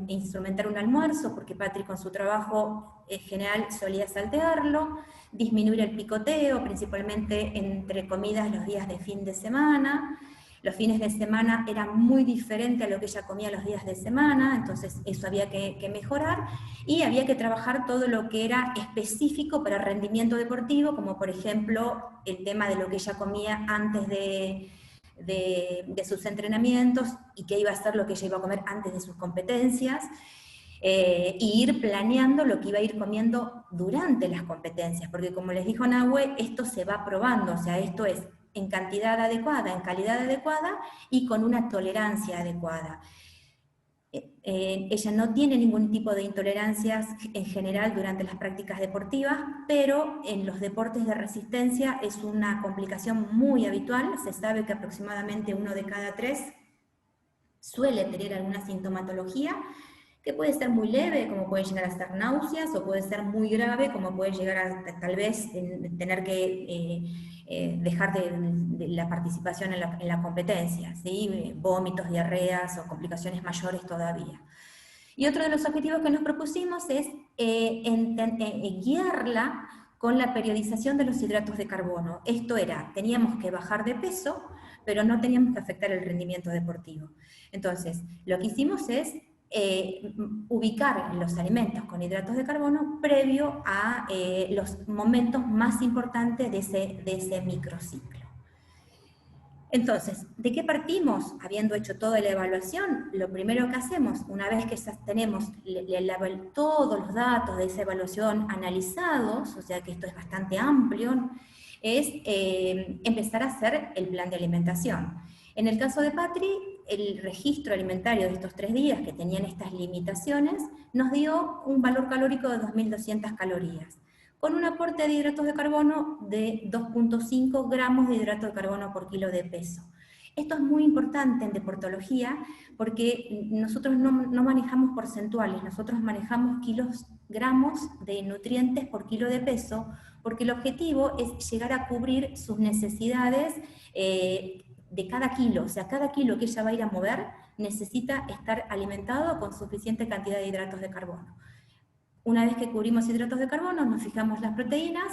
instrumentar un almuerzo, porque Patri con su trabajo en general solía saltearlo, disminuir el picoteo, principalmente entre comidas los días de fin de semana. Los fines de semana era muy diferente a lo que ella comía los días de semana, entonces eso había que mejorar, y había que trabajar todo lo que era específico para rendimiento deportivo, como por ejemplo el tema de lo que ella comía antes de sus entrenamientos, y qué iba a ser lo que ella iba a comer antes de sus competencias, y ir planeando lo que iba a ir comiendo durante las competencias, porque como les dijo Nahue, esto se va probando, o sea, esto es en cantidad adecuada, en calidad adecuada y con una tolerancia adecuada. Ella no tiene ningún tipo de intolerancias en general durante las prácticas deportivas, pero en los deportes de resistencia es una complicación muy habitual. Se sabe que aproximadamente 1 de cada 3 suele tener alguna sintomatología, que puede ser muy leve, como puede llegar a ser náuseas, o puede ser muy grave, como puede llegar a tal vez tener que dejar de la participación en la competencia, ¿sí? Vómitos, diarreas o complicaciones mayores todavía. Y otro de los objetivos que nos propusimos es guiarla con la periodización de los hidratos de carbono. Esto era, teníamos que bajar de peso, pero no teníamos que afectar el rendimiento deportivo. Entonces, lo que hicimos es ubicar los alimentos con hidratos de carbono previo a los momentos más importantes de ese microciclo. Entonces, ¿de qué partimos? Habiendo hecho toda la evaluación, lo primero que hacemos, una vez que ya tenemos todos los datos de esa evaluación analizados, o sea que esto es bastante amplio, es empezar a hacer el plan de alimentación. En el caso de Patri, el registro alimentario de estos 3 días que tenían estas limitaciones nos dio un valor calórico de 2.200 calorías, con un aporte de hidratos de carbono de 2.5 gramos de hidrato de carbono por kilo de peso. Esto es muy importante en deportología porque nosotros no manejamos porcentuales, nosotros manejamos gramos de nutrientes por kilo de peso, porque el objetivo es llegar a cubrir sus necesidades de cada kilo, o sea, cada kilo que ella va a ir a mover necesita estar alimentado con suficiente cantidad de hidratos de carbono. Una vez que cubrimos hidratos de carbono, nos fijamos las proteínas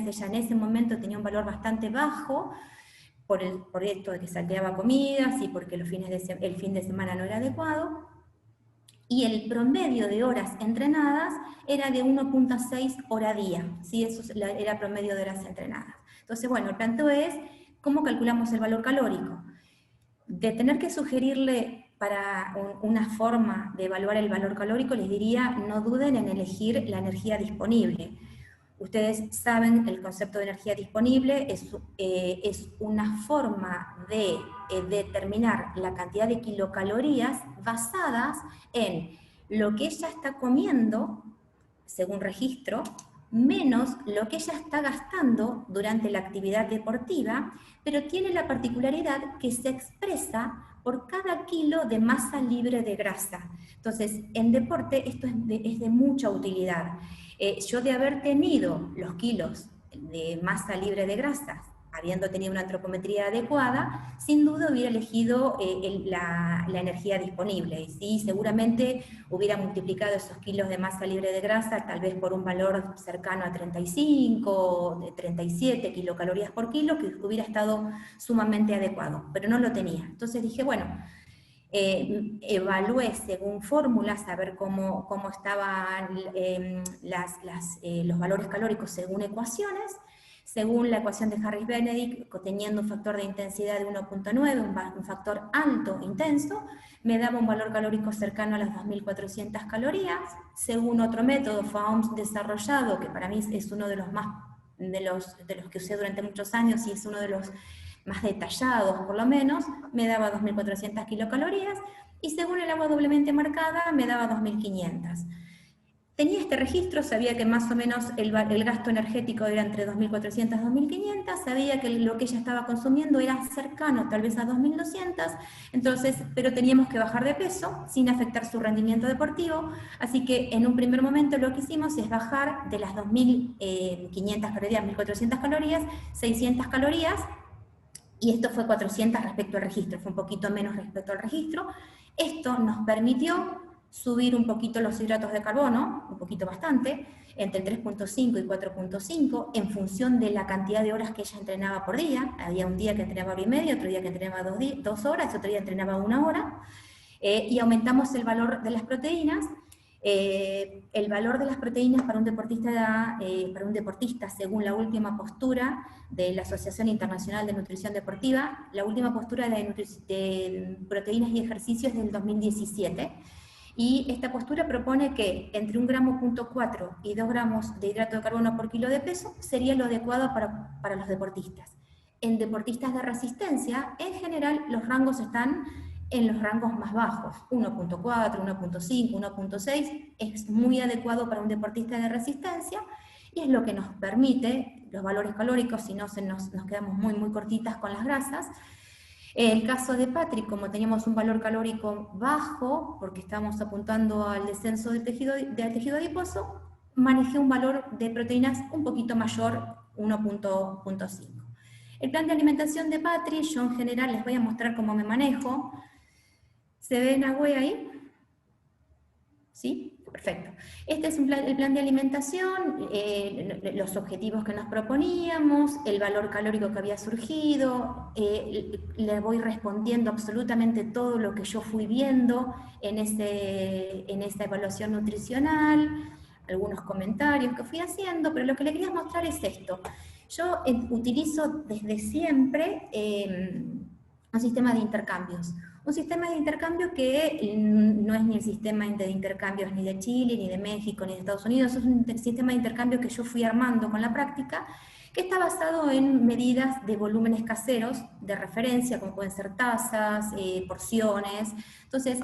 ella en ese momento tenía un valor bastante bajo, por esto de que salteaba comidas y porque el fin de semana no era adecuado, y el promedio de horas entrenadas era de 1.6 hora día, ¿sí? Eso era promedio de horas entrenadas. Entonces, bueno, el planteo es ¿cómo calculamos el valor calórico? De tener que sugerirle para una forma de evaluar el valor calórico, les diría, no duden en elegir la energía disponible. Ustedes saben, el concepto de energía disponible es una forma de determinar la cantidad de kilocalorías basadas en lo que ella está comiendo, según registro, menos lo que ella está gastando durante la actividad deportiva, pero tiene la particularidad que se expresa por cada kilo de masa libre de grasa. Entonces, en deporte esto es de mucha utilidad. Yo de haber tenido los kilos de masa libre de grasas, habiendo tenido una antropometría adecuada, sin duda hubiera elegido la energía disponible, y sí, seguramente hubiera multiplicado esos kilos de masa libre de grasa, tal vez por un valor cercano a 35, de 37 kilocalorías por kilo, que hubiera estado sumamente adecuado, pero no lo tenía. Entonces dije, bueno, evalué según fórmulas, a ver cómo estaban los valores calóricos según ecuaciones, según la ecuación de Harris-Benedict, teniendo un factor de intensidad de 1.9, un factor alto, intenso, me daba un valor calórico cercano a las 2.400 calorías. Según otro método, FAOMS desarrollado, que para mí es uno de los más, de los que usé durante muchos años y es uno de los más detallados por lo menos, me daba 2.400 kilocalorías, y según el agua doblemente marcada me daba 2.500. Tenía este registro, sabía que más o menos el gasto energético era entre 2.400 y 2.500, sabía que lo que ella estaba consumiendo era cercano tal vez a 2.200, entonces, pero teníamos que bajar de peso sin afectar su rendimiento deportivo, así que en un primer momento lo que hicimos es bajar de las 2.500 calorías, 1.400 calorías, 600 calorías, y esto fue 400 respecto al registro, fue un poquito menos respecto al registro. Esto nos permitió subir un poquito los hidratos de carbono, un poquito bastante, entre 3.5 y 4.5, en función de la cantidad de horas que ella entrenaba por día. Había un día que entrenaba 1,5, otro día que entrenaba 2 horas, otro día entrenaba 1 hora, y aumentamos el valor de las proteínas. El valor de las proteínas para un deportista, según la última postura de la Asociación Internacional de Nutrición Deportiva, la última postura de proteínas y ejercicios del 2017, y esta postura propone que entre 1,4 gramos y 2 gramos de hidrato de carbono por kilo de peso sería lo adecuado para los deportistas. En deportistas de resistencia, en general, los rangos están en los rangos más bajos, 1.4, 1.5, 1.6, es muy adecuado para un deportista de resistencia, y es lo que nos permite los valores calóricos, si no nos quedamos muy cortitas con las grasas. En el caso de Patrick, como teníamos un valor calórico bajo, porque estábamos apuntando al descenso del tejido adiposo, manejé un valor de proteínas un poquito mayor, 1.5. El plan de alimentación de Patrick, yo en general les voy a mostrar cómo me manejo. ¿Se ve Nahue ahí? ¿Sí? Perfecto. Este es el plan de alimentación, los objetivos que nos proponíamos, el valor calórico que había surgido, le voy respondiendo absolutamente todo lo que yo fui viendo en esta evaluación nutricional, algunos comentarios que fui haciendo, pero lo que le quería mostrar es esto. Yo utilizo desde siempre un sistema de intercambios. Un sistema de intercambio que no es ni el sistema de intercambios ni de Chile, ni de México, ni de Estados Unidos, es un sistema de intercambio que yo fui armando con la práctica, que está basado en medidas de volúmenes caseros de referencia, como pueden ser tazas, porciones. Entonces,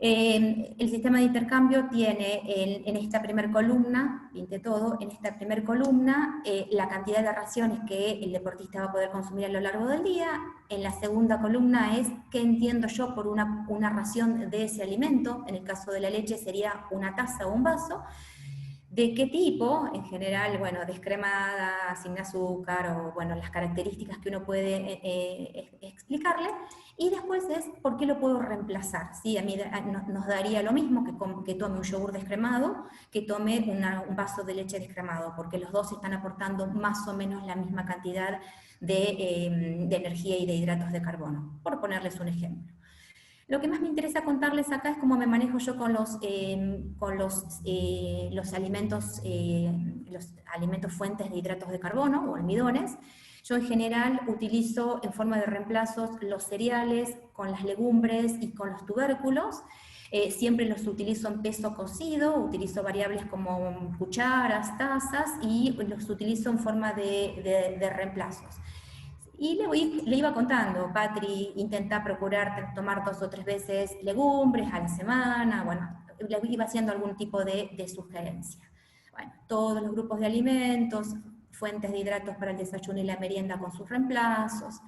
el sistema de intercambio tiene en esta primera columna, pinté todo, en esta primera columna la cantidad de raciones que el deportista va a poder consumir a lo largo del día. En la segunda columna es qué entiendo yo por una ración de ese alimento. En el caso de la leche sería una taza o un vaso. ¿De qué tipo? En general, bueno, descremada, sin azúcar, o bueno, las características que uno puede explicarle. Y después es por qué lo puedo reemplazar. ¿Sí? A mí nos daría lo mismo que tome un yogur descremado, que tome un vaso de leche descremado, porque los dos están aportando más o menos la misma cantidad de energía y de hidratos de carbono, por ponerles un ejemplo. Lo que más me interesa contarles acá es cómo me manejo yo con los alimentos fuentes de hidratos de carbono, o almidones. Yo en general utilizo en forma de reemplazos los cereales con las legumbres y con los tubérculos. Siempre los utilizo en peso cocido, utilizo variables como cucharas, tazas, y los utilizo en forma de reemplazos. Y le iba contando, Patri, intenta procurar tomar 2 o 3 veces legumbres a la semana, bueno, le iba haciendo algún tipo de sugerencia. Bueno, todos los grupos de alimentos, fuentes de hidratos para el desayuno y la merienda con sus reemplazos.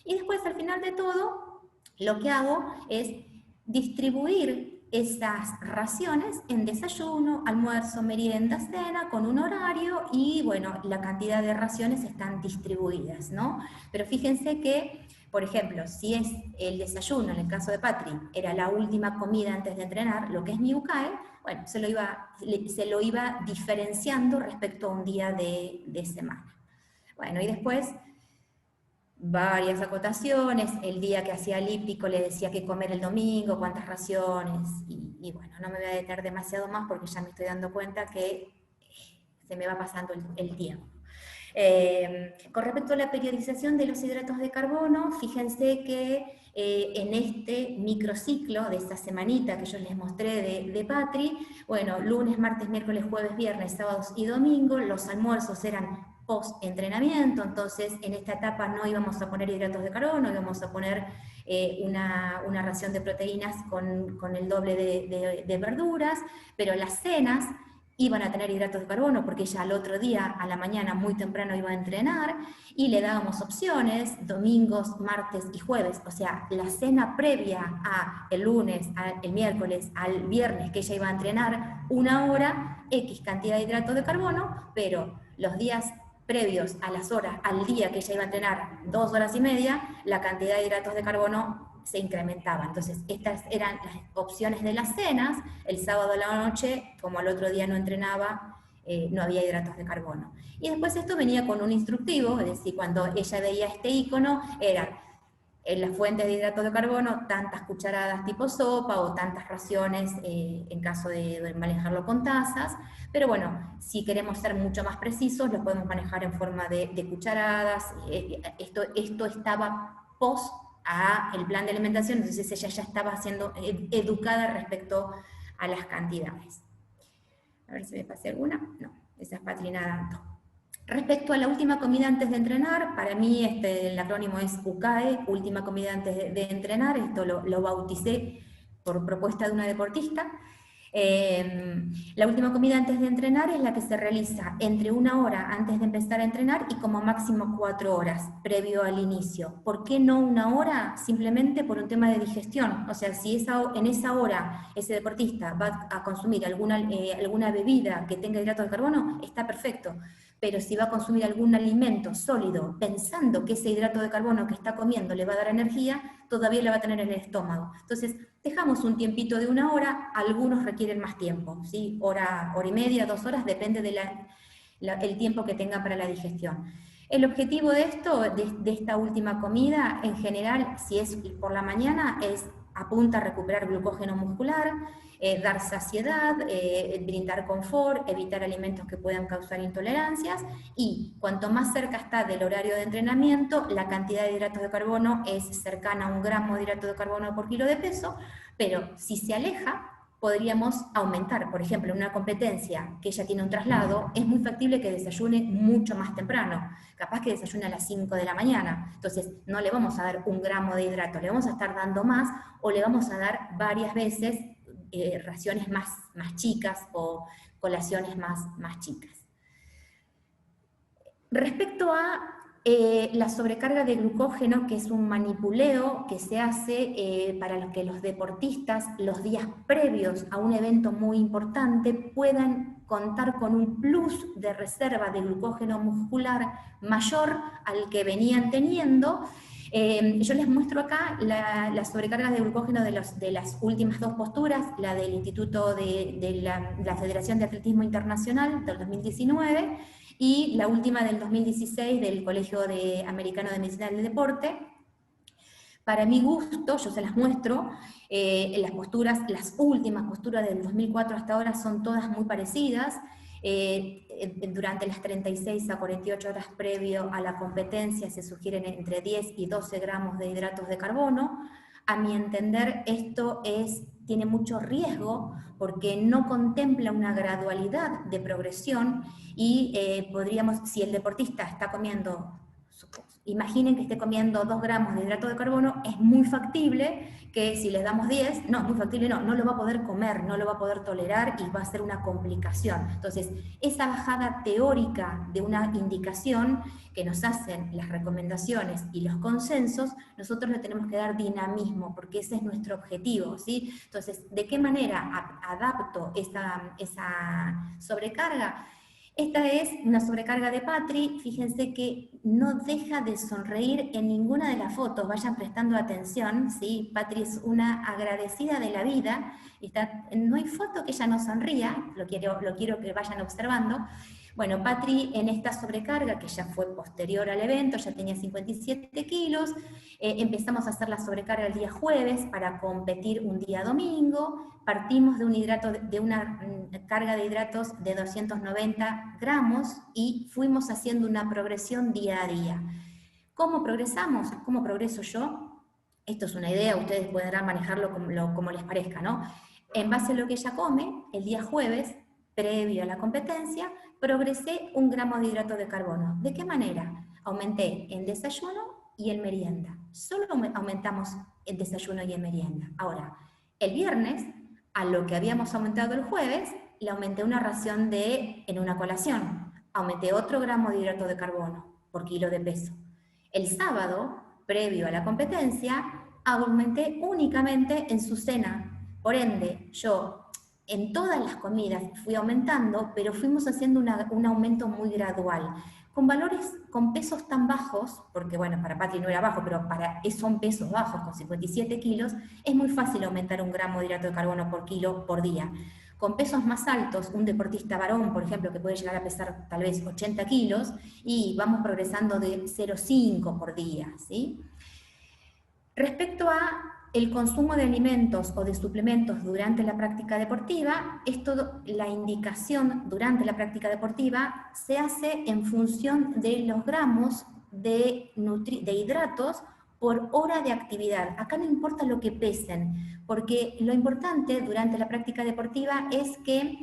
Y después, al final de todo, lo que hago es distribuir esas raciones en desayuno, almuerzo, merienda, cena, con un horario, y bueno, la cantidad de raciones están distribuidas, ¿no? Pero fíjense que, por ejemplo, si es el desayuno, en el caso de Patri, era la última comida antes de entrenar, lo que es mi UCAE, bueno, se lo iba diferenciando respecto a un día de semana. Bueno, y después varias acotaciones, el día que hacía elíptico le decía qué comer el domingo, cuántas raciones, y bueno, no me voy a detener demasiado más porque ya me estoy dando cuenta que se me va pasando el tiempo. Con respecto a la periodización de los hidratos de carbono, fíjense que en este microciclo de esta semanita que yo les mostré de Patri. Bueno, lunes, martes, miércoles, jueves, viernes, sábados y domingos, los almuerzos eran post-entrenamiento, entonces en esta etapa no íbamos a poner hidratos de carbono, íbamos a poner una ración de proteínas con el doble de verduras, pero las cenas iban a tener hidratos de carbono porque ella al otro día, a la mañana, muy temprano iba a entrenar, y le dábamos opciones, domingos, martes y jueves, o sea, la cena previa a el lunes, el miércoles, al viernes que ella iba a entrenar, 1 hora, X cantidad de hidratos de carbono, pero los días previos a las horas, al día que ella iba a entrenar 2 horas y media, la cantidad de hidratos de carbono se incrementaba. Entonces, estas eran las opciones de las cenas. El sábado a la noche, como al otro día no entrenaba, no había hidratos de carbono. Y después esto venía con un instructivo, es decir, cuando ella veía este icono, era en las fuentes de hidratos de carbono, tantas cucharadas tipo sopa o tantas raciones en caso de manejarlo con tazas, pero bueno, si queremos ser mucho más precisos, lo podemos manejar en forma de cucharadas. Esto estaba post a el plan de alimentación, entonces ella ya estaba siendo educada respecto a las cantidades. A ver si me pasé alguna. No, esa es Patri nadando. Respecto a la última comida antes de entrenar, para mí el acrónimo es UCAE, última comida antes de entrenar, esto lo bauticé por propuesta de una deportista. La última comida antes de entrenar es la que se realiza entre 1 hora antes de empezar a entrenar y como máximo 4 horas previo al inicio. ¿Por qué no 1 hora? Simplemente por un tema de digestión. O sea, si en esa hora ese deportista va a consumir alguna bebida que tenga hidratos de carbono, está perfecto. Pero si va a consumir algún alimento sólido pensando que ese hidrato de carbono que está comiendo le va a dar energía, todavía lo va a tener en el estómago. Entonces, dejamos un tiempito de 1 hora, algunos requieren más tiempo, ¿sí? Hora y media, 2 horas, depende del tiempo que tengan para la digestión. El objetivo de esta última comida, en general, si es por la mañana, apunta a recuperar glucógeno muscular, dar saciedad, brindar confort, evitar alimentos que puedan causar intolerancias, y cuanto más cerca está del horario de entrenamiento, la cantidad de hidratos de carbono es cercana a 1 gramo de hidrato de carbono por kilo de peso, pero si se aleja, podríamos aumentar. Por ejemplo, en una competencia que ella tiene un traslado, es muy factible que desayune mucho más temprano, capaz que desayune a las 5 de la mañana, entonces no le vamos a dar 1 gramo de hidrato, le vamos a estar dando más, o le vamos a dar varias veces raciones más chicas o colaciones más chicas. Respecto a la sobrecarga de glucógeno, que es un manipuleo que se hace para que los deportistas los días previos a un evento muy importante puedan contar con un plus de reserva de glucógeno muscular mayor al que venían teniendo. Yo les muestro acá las sobrecargas de glucógeno de las últimas 2 posturas, la del Instituto de la Federación de Atletismo Internacional del 2019 y la última del 2016 del Colegio Americano de Medicina del Deporte. Para mi gusto, yo se las muestro, las últimas posturas del 2004 hasta ahora son todas muy parecidas. Durante las 36 a 48 horas previo a la competencia se sugieren entre 10 y 12 gramos de hidratos de carbono. A mi entender, esto tiene mucho riesgo porque no contempla una gradualidad de progresión y si el deportista está comiendo, imaginen que esté comiendo 2 gramos de hidrato de carbono, es muy factible que si les damos 10, no lo va a poder comer, no lo va a poder tolerar y va a ser una complicación. Entonces, esa bajada teórica de una indicación que nos hacen las recomendaciones y los consensos, nosotros le tenemos que dar dinamismo, porque ese es nuestro objetivo, ¿sí? Entonces, ¿de qué manera adapto esa sobrecarga? Esta es una sobrecarga de Patri, fíjense que no deja de sonreír en ninguna de las fotos, vayan prestando atención, ¿sí? Patri es una agradecida de la vida, no hay foto que ella no sonría, lo quiero que vayan observando. Bueno, Patri en esta sobrecarga, que ya fue posterior al evento, ya tenía 57 kilos, empezamos a hacer la sobrecarga el día jueves para competir un día domingo, partimos de una carga de hidratos de 290 gramos y fuimos haciendo una progresión día a día. ¿Cómo progresamos? ¿Cómo progreso yo? esto es una idea, ustedes podrán manejarlo como les parezca, ¿no? En base a lo que ella come, el día jueves, previo a la competencia, progresé 1 gramo de hidrato de carbono. ¿De qué manera? Aumenté en desayuno y en merienda. Solo aumentamos en desayuno y en merienda. Ahora, el viernes, a lo que habíamos aumentado el jueves, le aumenté una ración en una colación. Aumenté otro gramo de hidrato de carbono por kilo de peso. El sábado, previo a la competencia, aumenté únicamente en su cena. Por ende, yo en todas las comidas fui aumentando, pero fuimos haciendo un aumento muy gradual. Con pesos tan bajos, porque bueno, para Patri no era bajo, pero son pesos bajos, con 57 kilos, es muy fácil aumentar 1 gramo de hidrato de carbono por kilo por día. Con pesos más altos, un deportista varón, por ejemplo, que puede llegar a pesar tal vez 80 kilos, y vamos progresando de 0,5 por día, ¿sí? Respecto a el consumo de alimentos o de suplementos durante la práctica deportiva, la indicación durante la práctica deportiva se hace en función de los gramos de hidratos por hora de actividad. Acá no importa lo que pesen, porque lo importante durante la práctica deportiva es que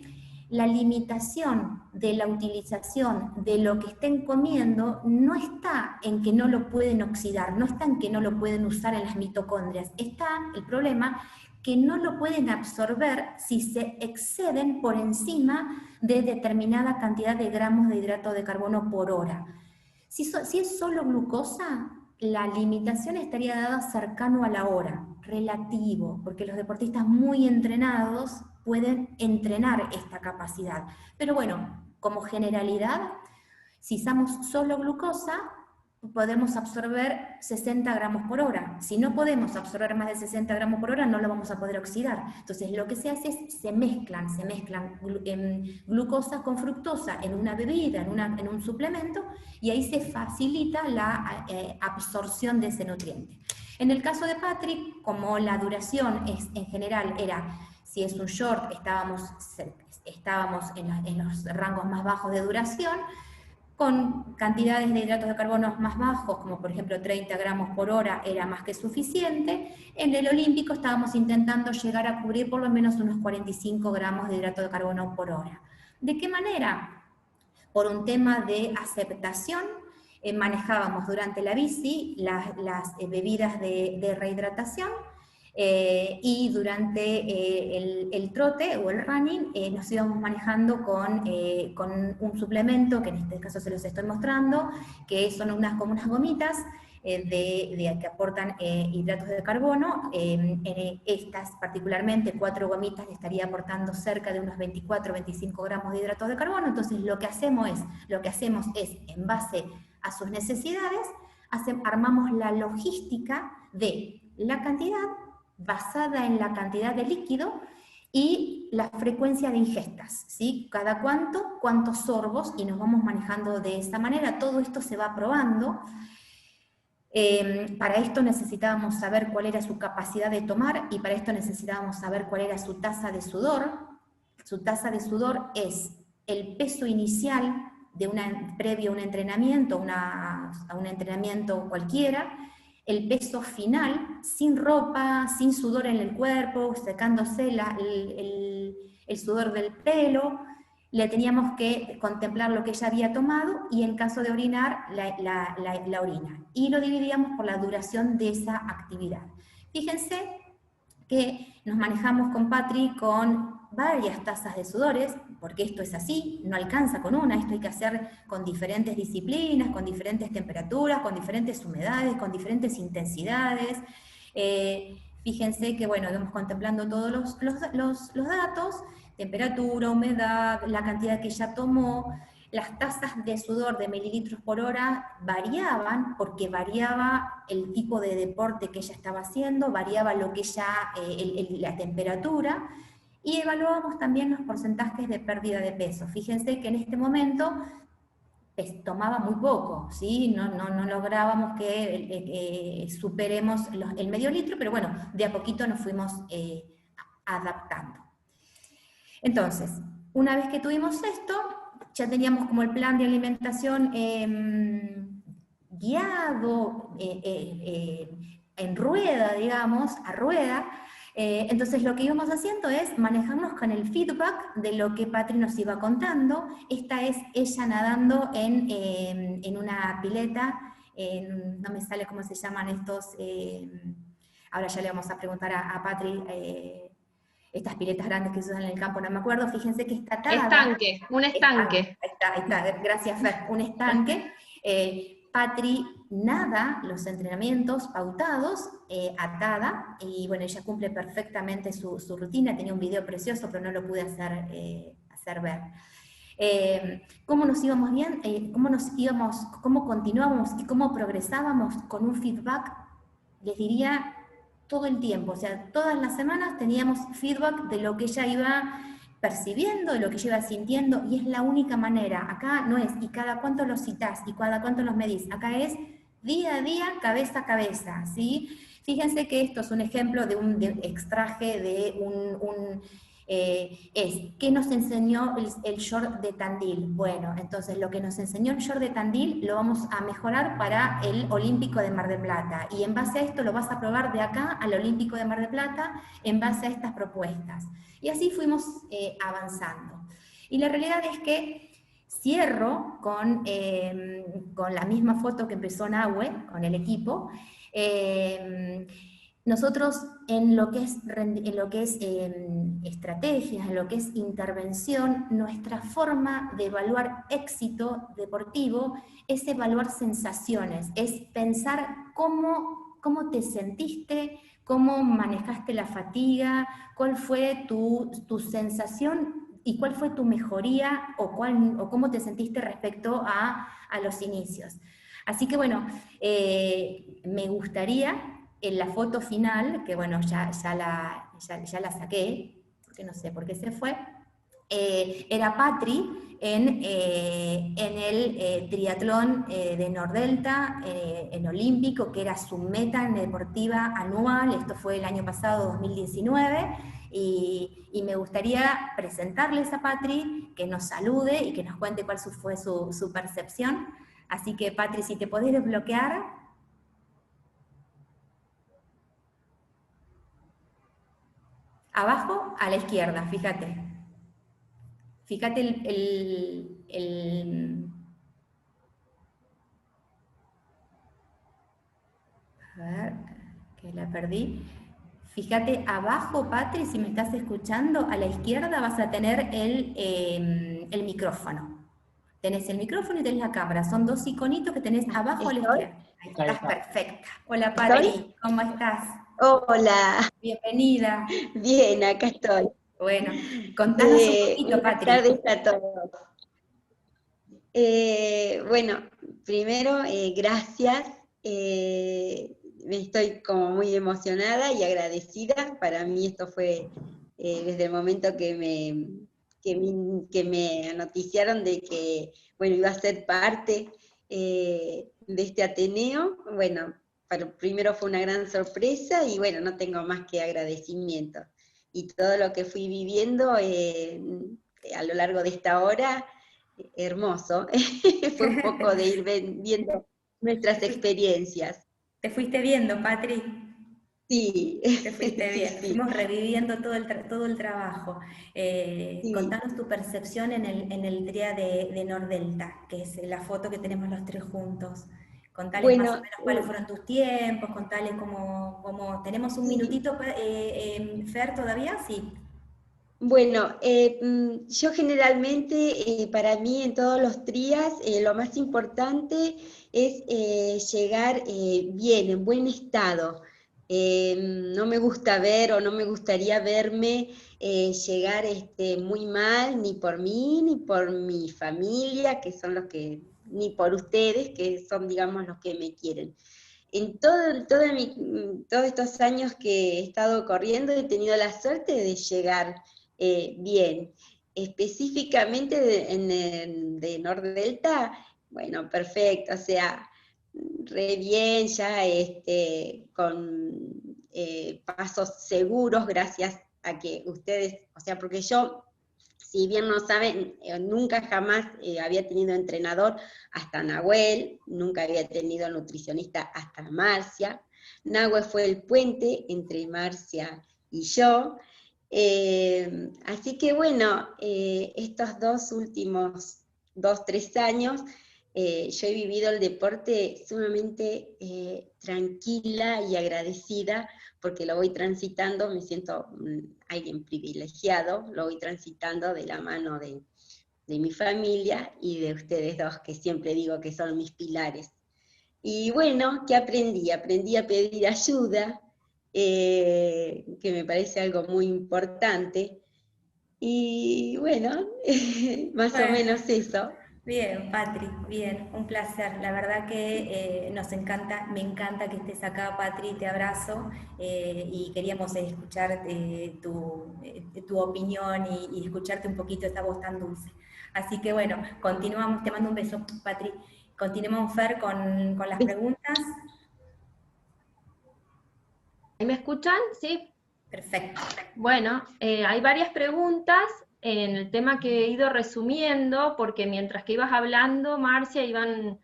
la limitación de la utilización de lo que estén comiendo no está en que no lo pueden oxidar, no está en que no lo pueden usar en las mitocondrias, está el problema que no lo pueden absorber si se exceden por encima de determinada cantidad de gramos de hidrato de carbono por hora. Si es solo glucosa, la limitación estaría dada cercano a la hora, relativo, porque los deportistas muy entrenados pueden entrenar esta capacidad. Pero bueno, como generalidad, si usamos solo glucosa, podemos absorber 60 gramos por hora. Si no podemos absorber más de 60 gramos por hora, no lo vamos a poder oxidar. Entonces lo que se hace es, se mezclan glucosa con fructosa en una bebida, en un suplemento, y ahí se facilita la absorción de ese nutriente. En el caso de Patrick, como la duración en general era, si es un short, estábamos en los rangos más bajos de duración, con cantidades de hidratos de carbono más bajos, como por ejemplo 30 gramos por hora, era más que suficiente. En el olímpico estábamos intentando llegar a cubrir por lo menos unos 45 gramos de hidrato de carbono por hora. ¿De qué manera? Por un tema de aceptación, manejábamos durante la bici las bebidas de rehidratación, y durante el trote o el running nos íbamos manejando con un suplemento, que en este caso se los estoy mostrando, que son como unas gomitas que aportan hidratos de carbono. Estas particularmente, 4 gomitas, le estaría aportando cerca de unos 24-25 gramos de hidratos de carbono. Entonces lo que hacemos es en base a sus necesidades, armamos la logística de la cantidad basada en la cantidad de líquido y la frecuencia de ingestas, ¿sí? Cada cuántos sorbos, y nos vamos manejando de esa manera. Todo esto se va probando. Para esto necesitábamos saber cuál era su capacidad de tomar, y para esto necesitábamos saber cuál era su tasa de sudor. Su tasa de sudor es el peso inicial previo a un entrenamiento, a un entrenamiento cualquiera, el peso final, sin ropa, sin sudor en el cuerpo, secándose el sudor del pelo. Le teníamos que contemplar lo que ella había tomado, y en caso de orinar, la orina. Y lo dividíamos por la duración de esa actividad. Fíjense que nos manejamos con Patri con varias tazas de sudores, porque esto es así, no alcanza con una, esto hay que hacer con diferentes disciplinas, con diferentes temperaturas, con diferentes humedades, con diferentes intensidades. Fíjense que, bueno, vamos contemplando todos los datos, temperatura, humedad, la cantidad que ella tomó. Las tasas de sudor de mililitros por hora variaban, porque variaba el tipo de deporte que ella estaba haciendo, variaba lo que la temperatura, y evaluábamos también los porcentajes de pérdida de peso. Fíjense que en este momento tomaba muy poco, ¿sí? No lográbamos que superemos el medio litro, pero bueno, de a poquito nos fuimos adaptando. Entonces, una vez que tuvimos esto, ya teníamos como el plan de alimentación guiado, en rueda, digamos, a rueda. Entonces lo que íbamos haciendo es manejarnos con el feedback de lo que Patri nos iba contando. Esta es ella nadando en una pileta, no me sale cómo se llaman estos, ahora ya le vamos a preguntar a Patri, estas piletas grandes que se usan en el campo, no me acuerdo, fíjense que está atada. Estanque, un estanque. Ahí está, gracias Fer, un estanque. Patri nada los entrenamientos pautados, atada, y bueno, ella cumple perfectamente su rutina, tenía un video precioso, pero no lo pude hacer ver. ¿Cómo nos íbamos bien? ¿Cómo continuábamos y cómo progresábamos con un feedback? Les diría todo el tiempo, o sea, todas las semanas teníamos feedback de lo que ella iba percibiendo, de lo que ella iba sintiendo, y es la única manera. Acá no es, y cada cuánto los citás, y cada cuánto los medís, acá es día a día, cabeza a cabeza, ¿sí? Fíjense que esto es un ejemplo de un extraje de ¿qué nos enseñó el short de Tandil? Bueno, entonces lo que nos enseñó el short de Tandil lo vamos a mejorar para el Olímpico de Mar del Plata, y en base a esto lo vas a probar de acá al Olímpico de Mar del Plata en base a estas propuestas. Y así fuimos avanzando. Y la realidad es que cierro con la misma foto que empezó Nahue, con el equipo. Nosotros en lo que es estrategias, en lo que es intervención, nuestra forma de evaluar éxito deportivo es evaluar sensaciones, es pensar cómo te sentiste, cómo manejaste la fatiga, cuál fue tu sensación y cuál fue tu mejoría o cómo te sentiste respecto a los inicios. Así que bueno, me gustaría en la foto final, que bueno, ya la saqué, porque no sé por qué se fue, era Patri en el triatlón de Nordelta, en Olímpico, que era su meta deportiva anual. Esto fue el año pasado, 2019, y me gustaría presentarles a Patri, que nos salude y que nos cuente cuál fue su percepción. Así que Patri, si te podés desbloquear. Abajo, a la izquierda, fíjate. Fíjate a ver, que la perdí. Fíjate abajo, Patri, si me estás escuchando, a la izquierda vas a tener el micrófono. Tenés el micrófono y tenés la cámara. Son dos iconitos que tenés abajo a la izquierda. Ahí estás perfecta. Hola, Patri, ¿cómo estás? Hola. Bienvenida. Bien, acá estoy. Bueno, contanos un poquito, Patri. Buenas tardes a todos. Bueno, primero, gracias. Me estoy como muy emocionada y agradecida. Para mí esto fue desde el momento que me noticiaron de que, bueno, iba a ser parte de este Ateneo. Bueno, primero fue una gran sorpresa y bueno, no tengo más que agradecimiento. Y todo lo que fui viviendo a lo largo de esta hora, hermoso. Fue un poco de ir viendo nuestras experiencias. ¿Te fuiste viendo, Patri? Sí. Te fuiste bien, sí. Fuimos reviviendo todo el trabajo. Sí. Contanos tu percepción en el tria de Nordelta, que es la foto que tenemos los tres juntos. Contales más o menos cuáles fueron tus tiempos, contales cómo ¿tenemos un minutito, Fer, todavía? Sí. Bueno, yo generalmente, para mí en todos los trías, lo más importante es llegar bien, en buen estado. No me gusta ver o no me gustaría verme llegar muy mal, ni por mí, ni por mi familia, que son los que, ni por ustedes, que son, digamos, los que me quieren. En todos estos años que he estado corriendo he tenido la suerte de llegar bien. Específicamente de Nordelta, bueno, perfecto, o sea, re bien, ya con pasos seguros, gracias a que ustedes, o sea, porque yo, si bien no saben, nunca jamás había tenido entrenador hasta Nahuel, nunca había tenido nutricionista hasta Marcia, Nahue fue el puente entre Marcia y yo. Así que bueno, estos dos últimos 2-3 años, yo he vivido el deporte sumamente tranquila y agradecida, porque lo voy transitando, me siento alguien privilegiado, lo voy transitando de la mano de mi familia y de ustedes dos, que siempre digo que son mis pilares. Y bueno, ¿qué aprendí? Aprendí a pedir ayuda, que me parece algo muy importante. Y bueno, más o menos eso. Bien, Patri, bien, un placer. La verdad que nos encanta, me encanta que estés acá, Patri, te abrazo, y queríamos escuchar tu opinión y escucharte un poquito esa voz tan dulce. Así que bueno, continuamos, te mando un beso, Patri. Continuamos, Fer, con las preguntas. ¿Me escuchan? Sí. Perfecto. Bueno, hay varias preguntas en el tema que he ido resumiendo, porque mientras que ibas hablando, Marcia, hicieron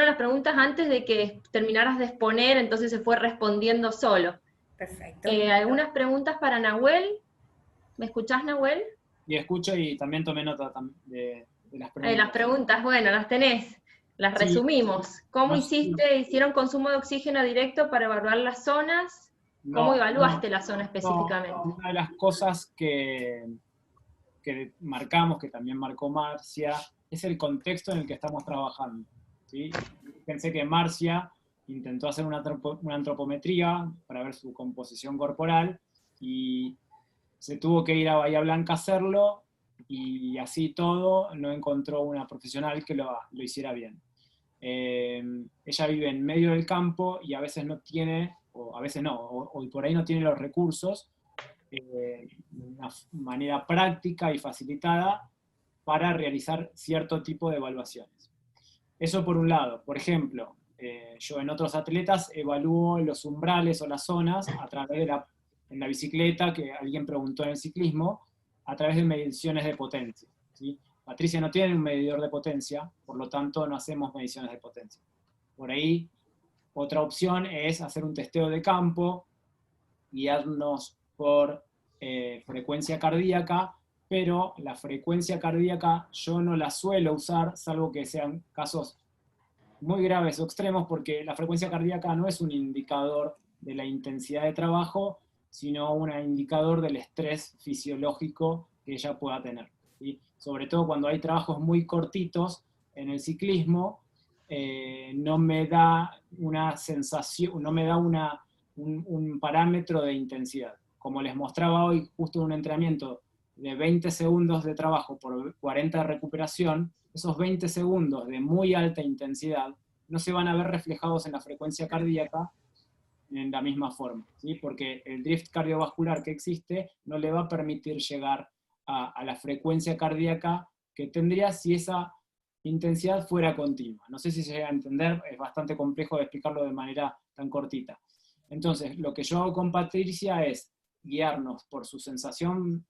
las preguntas antes de que terminaras de exponer, entonces se fue respondiendo solo. Perfecto. Algunas preguntas para Nahuel. ¿Me escuchás, Nahuel? Y escucho y también tomé nota de las preguntas. Las preguntas, bueno, las tenés. Las resumimos. ¿Cómo hicieron consumo de oxígeno directo para evaluar las zonas? ¿Cómo evaluaste la zona específicamente? Una de las cosas que marcamos, que también marcó Marcia, es el contexto en el que estamos trabajando, ¿sí? Pensé que Marcia intentó hacer una antropometría para ver su composición corporal y se tuvo que ir a Bahía Blanca a hacerlo, y así todo no encontró una profesional que lo hiciera bien. Ella vive en medio del campo y a veces no tiene, o a veces no, o por ahí no tiene los recursos de una manera práctica y facilitada para realizar cierto tipo de evaluaciones. Eso por un lado. Por ejemplo, yo en otros atletas evalúo los umbrales o las zonas a través de en la bicicleta, que alguien preguntó en el ciclismo, a través de mediciones de potencia, ¿sí? Patricia no tiene un medidor de potencia, por lo tanto no hacemos mediciones de potencia. Por ahí, otra opción es hacer un testeo de campo, guiarnos por frecuencia cardíaca, pero la frecuencia cardíaca yo no la suelo usar, salvo que sean casos muy graves o extremos, porque la frecuencia cardíaca no es un indicador de la intensidad de trabajo, sino un indicador del estrés fisiológico que ella pueda tener, ¿sí? Sobre todo cuando hay trabajos muy cortitos en el ciclismo, no me da una sensación, no me da un parámetro de intensidad. Como les mostraba hoy, justo en un entrenamiento de 20 segundos de trabajo por 40 de recuperación, esos 20 segundos de muy alta intensidad no se van a ver reflejados en la frecuencia cardíaca en la misma forma, ¿sí? Porque el drift cardiovascular que existe no le va a permitir llegar a la frecuencia cardíaca que tendría si esa intensidad fuera continua. No sé si se llega a entender, es bastante complejo de explicarlo de manera tan cortita. Entonces, lo que yo hago con Patricia es guiarnos por su sensación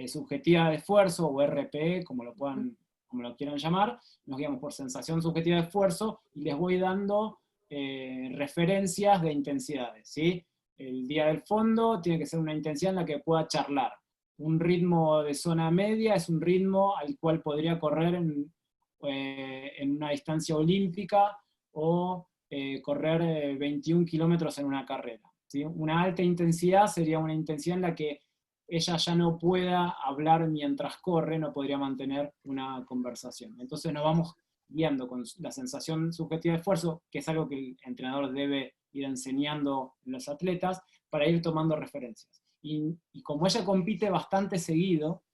subjetiva de esfuerzo, o RPE, como lo quieran llamar, nos guiamos por sensación subjetiva de esfuerzo, y les voy dando referencias de intensidades, ¿sí? El día del fondo tiene que ser una intensidad en la que pueda charlar. Un ritmo de zona media es un ritmo al cual podría correr en una distancia olímpica, o correr 21 kilómetros en una carrera, ¿sí? Una alta intensidad sería una intensidad en la que ella ya no pueda hablar mientras corre, no podría mantener una conversación. Entonces nos vamos guiando con la sensación subjetiva de esfuerzo, que es algo que el entrenador debe ir enseñando a los atletas, para ir tomando referencias. Y como ella compite bastante seguido,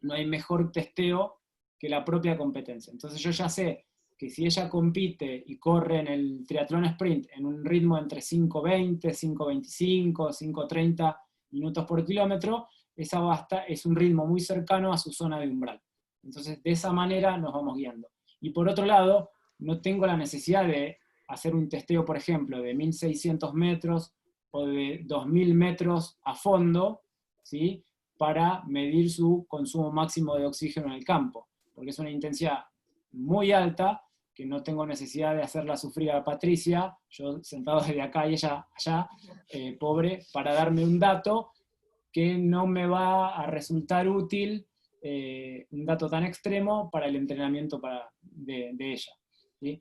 no hay mejor testeo que la propia competencia. Entonces yo ya sé que si ella compite y corre en el triatlón sprint en un ritmo entre 5:20, 5:25, 5:30 minutos por kilómetro, es un ritmo muy cercano a su zona de umbral. Entonces de esa manera nos vamos guiando. Y por otro lado, no tengo la necesidad de hacer un testeo, por ejemplo, de 1600 metros o de 2000 metros a fondo, ¿sí? Para medir su consumo máximo de oxígeno en el campo, porque es una intensidad muy alta que no tengo necesidad de hacerla sufrir a Patricia, yo sentado desde acá y ella allá, pobre, para darme un dato que no me va a resultar útil, un dato tan extremo para el entrenamiento de ella, ¿sí?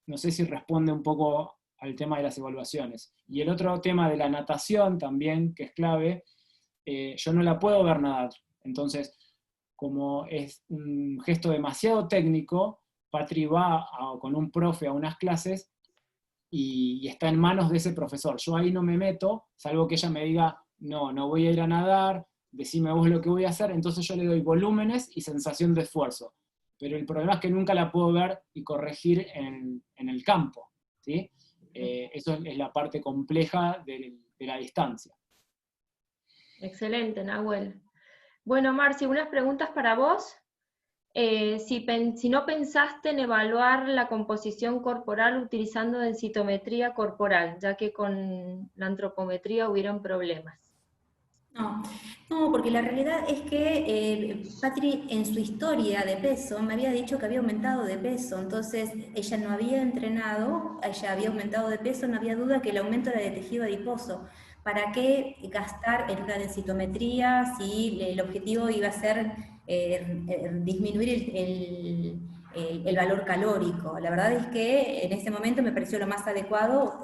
No sé si responde un poco al tema de las evaluaciones. Y el otro tema de la natación también, que es clave, yo no la puedo ver nadar. Entonces, como es un gesto demasiado técnico, Patri va con un profe a unas clases y está en manos de ese profesor. Yo ahí no me meto, salvo que ella me diga, no voy a ir a nadar, decime vos lo que voy a hacer, entonces yo le doy volúmenes y sensación de esfuerzo. Pero el problema es que nunca la puedo ver y corregir en el campo, ¿sí? Eso es la parte compleja de la distancia. Excelente, Nahuel. Bueno, Marci, unas preguntas para vos. Si no pensaste en evaluar la composición corporal utilizando densitometría corporal, ya que con la antropometría hubieron problemas. No, porque la realidad es que Patri en su historia de peso me había dicho que había aumentado de peso, entonces ella no había entrenado, ella había aumentado de peso, no había duda que el aumento era de tejido adiposo. ¿Para qué gastar en una densitometría si el objetivo iba a ser disminuir el valor calórico? La verdad es que en ese momento me pareció lo más adecuado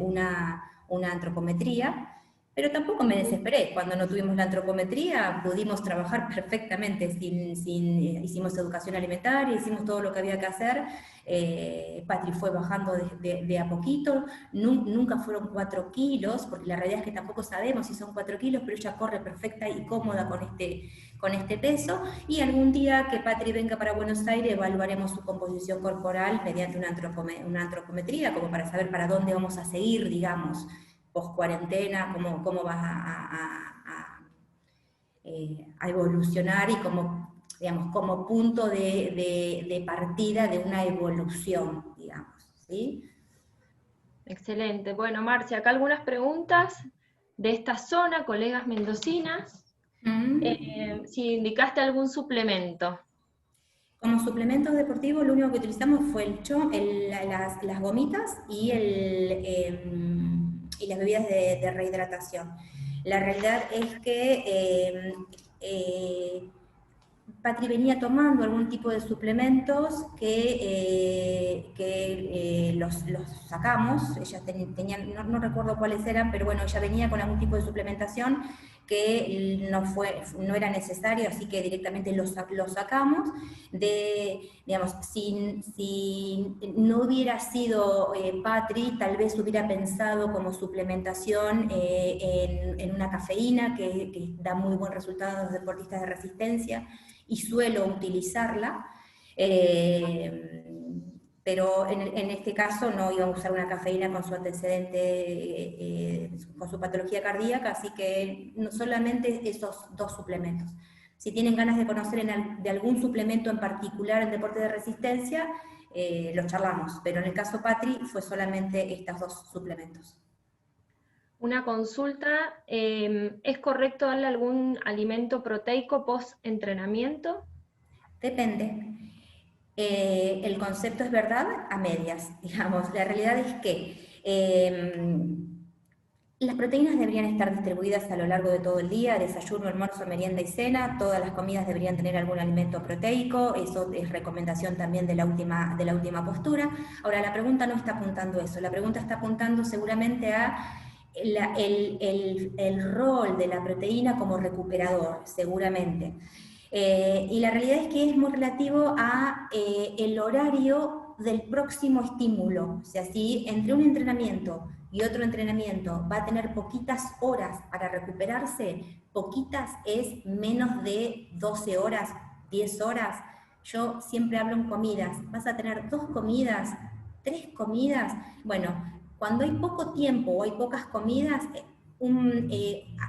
una antropometría. Pero tampoco me desesperé. Cuando no tuvimos la antropometría pudimos trabajar perfectamente, hicimos educación alimentaria, hicimos todo lo que había que hacer. Patri fue bajando de a poquito, nunca fueron 4 kilos, porque la realidad es que tampoco sabemos si son 4 kilos, pero ella corre perfecta y cómoda con este peso, y algún día que Patri venga para Buenos Aires evaluaremos su composición corporal mediante una antropometría, como para saber para dónde vamos a seguir, digamos, post-cuarentena, cómo vas a evolucionar y como punto de partida de una evolución, digamos, ¿sí? Excelente. Bueno, Marci, acá algunas preguntas de esta zona, colegas mendocinas. Si indicaste algún suplemento. Como suplementos deportivos, lo único que utilizamos fue las gomitas y las bebidas de rehidratación. La realidad es que Patri venía tomando algún tipo de suplementos que los sacamos, ella tenía, no recuerdo cuáles eran, pero bueno, ella venía con algún tipo de suplementación que no era necesario, así que directamente los sacamos. Digamos, si no hubiera sido Patri, tal vez hubiera pensado como suplementación en una cafeína que da muy buen resultado a los deportistas de resistencia, y suelo utilizarla, pero en este caso no iba a usar una cafeína con su antecedente, con su patología cardíaca, así que no solamente esos 2 suplementos. Si tienen ganas de conocer de algún suplemento en particular en deporte de resistencia, lo charlamos, pero en el caso Patri fue solamente estos 2 suplementos. Una consulta, ¿es correcto darle algún alimento proteico post-entrenamiento? Depende. El concepto es verdad a medias, digamos. La realidad es que las proteínas deberían estar distribuidas a lo largo de todo el día, desayuno, almuerzo, merienda y cena. Todas las comidas deberían tener algún alimento proteico, eso es recomendación también de la última postura. Ahora, la pregunta no está apuntando a eso, la pregunta está apuntando seguramente a el rol de la proteína como recuperador, seguramente. Y la realidad es que es muy relativo a el horario del próximo estímulo. O sea, si entre un entrenamiento y otro entrenamiento va a tener poquitas horas para recuperarse, poquitas es menos de 12 horas, 10 horas. Yo siempre hablo en comidas. ¿Vas a tener 2 comidas, 3 comidas? Bueno, cuando hay poco tiempo o hay pocas comidas,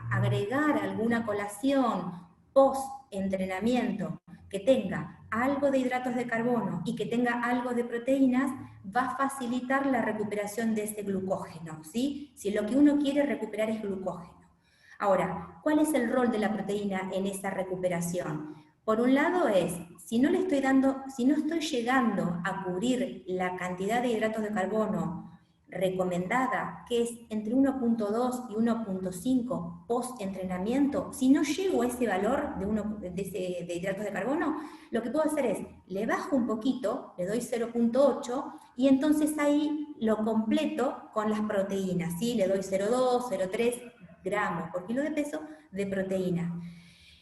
agregar alguna colación post-entrenamiento que tenga algo de hidratos de carbono y que tenga algo de proteínas, va a facilitar la recuperación de ese glucógeno, ¿sí? Si lo que uno quiere recuperar es glucógeno. Ahora, ¿cuál es el rol de la proteína en esa recuperación? Por un lado es, si no estoy llegando a cubrir la cantidad de hidratos de carbono recomendada, que es entre 1.2 y 1.5 post-entrenamiento, si no llego a ese valor de hidratos de carbono, lo que puedo hacer es, le bajo un poquito, le doy 0.8, y entonces ahí lo completo con las proteínas, ¿sí? Le doy 0.2, 0.3 gramos por kilo de peso de proteína.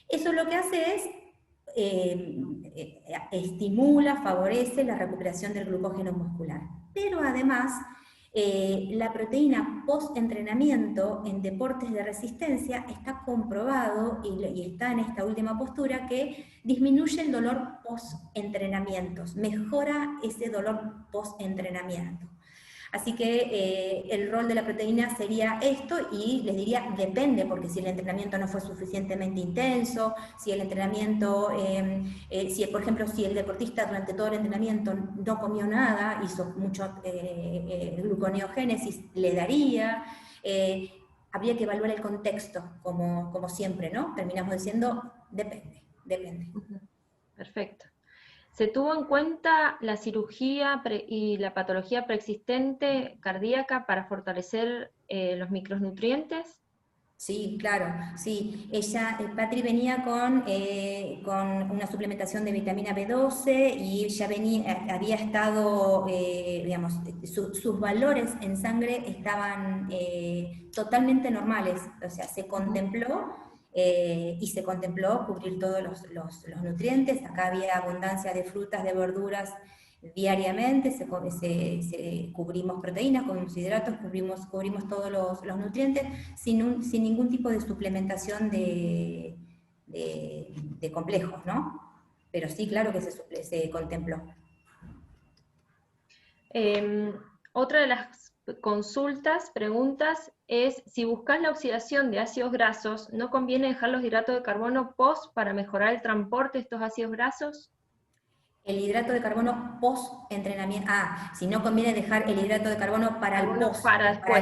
Eso lo que hace es, estimula, favorece la recuperación del glucógeno muscular. Pero además, la proteína post-entrenamiento en deportes de resistencia está comprobado, y está en esta última postura, que disminuye el dolor post-entrenamientos, mejora ese dolor post-entrenamiento. Así que el rol de la proteína sería esto, y les diría, depende, porque si el entrenamiento no fue suficientemente intenso, si el entrenamiento, por ejemplo, si el deportista durante todo el entrenamiento no comió nada, hizo mucho gluconeogénesis, le daría, habría que evaluar el contexto, como siempre, ¿no? Terminamos diciendo, depende. Perfecto. ¿Se tuvo en cuenta la cirugía y la patología preexistente cardíaca para fortalecer los micronutrientes? Sí, claro, sí. Patri venía con una suplementación de vitamina B12, y ella había estado, digamos, sus valores en sangre estaban totalmente normales, o sea, se contempló. Y se contempló cubrir todos los nutrientes. Acá había abundancia de frutas, de verduras diariamente, cubrimos proteínas, cubrimos hidratos, cubrimos todos los nutrientes, sin ningún tipo de suplementación de complejos, ¿no? Pero sí, claro que se contempló. Otra de las preguntas es, si buscas la oxidación de ácidos grasos, ¿no conviene dejar los hidratos de carbono post para mejorar el transporte de estos ácidos grasos? El hidrato de carbono post-entrenamiento. Si no conviene dejar el hidrato de carbono para el post. Para el post.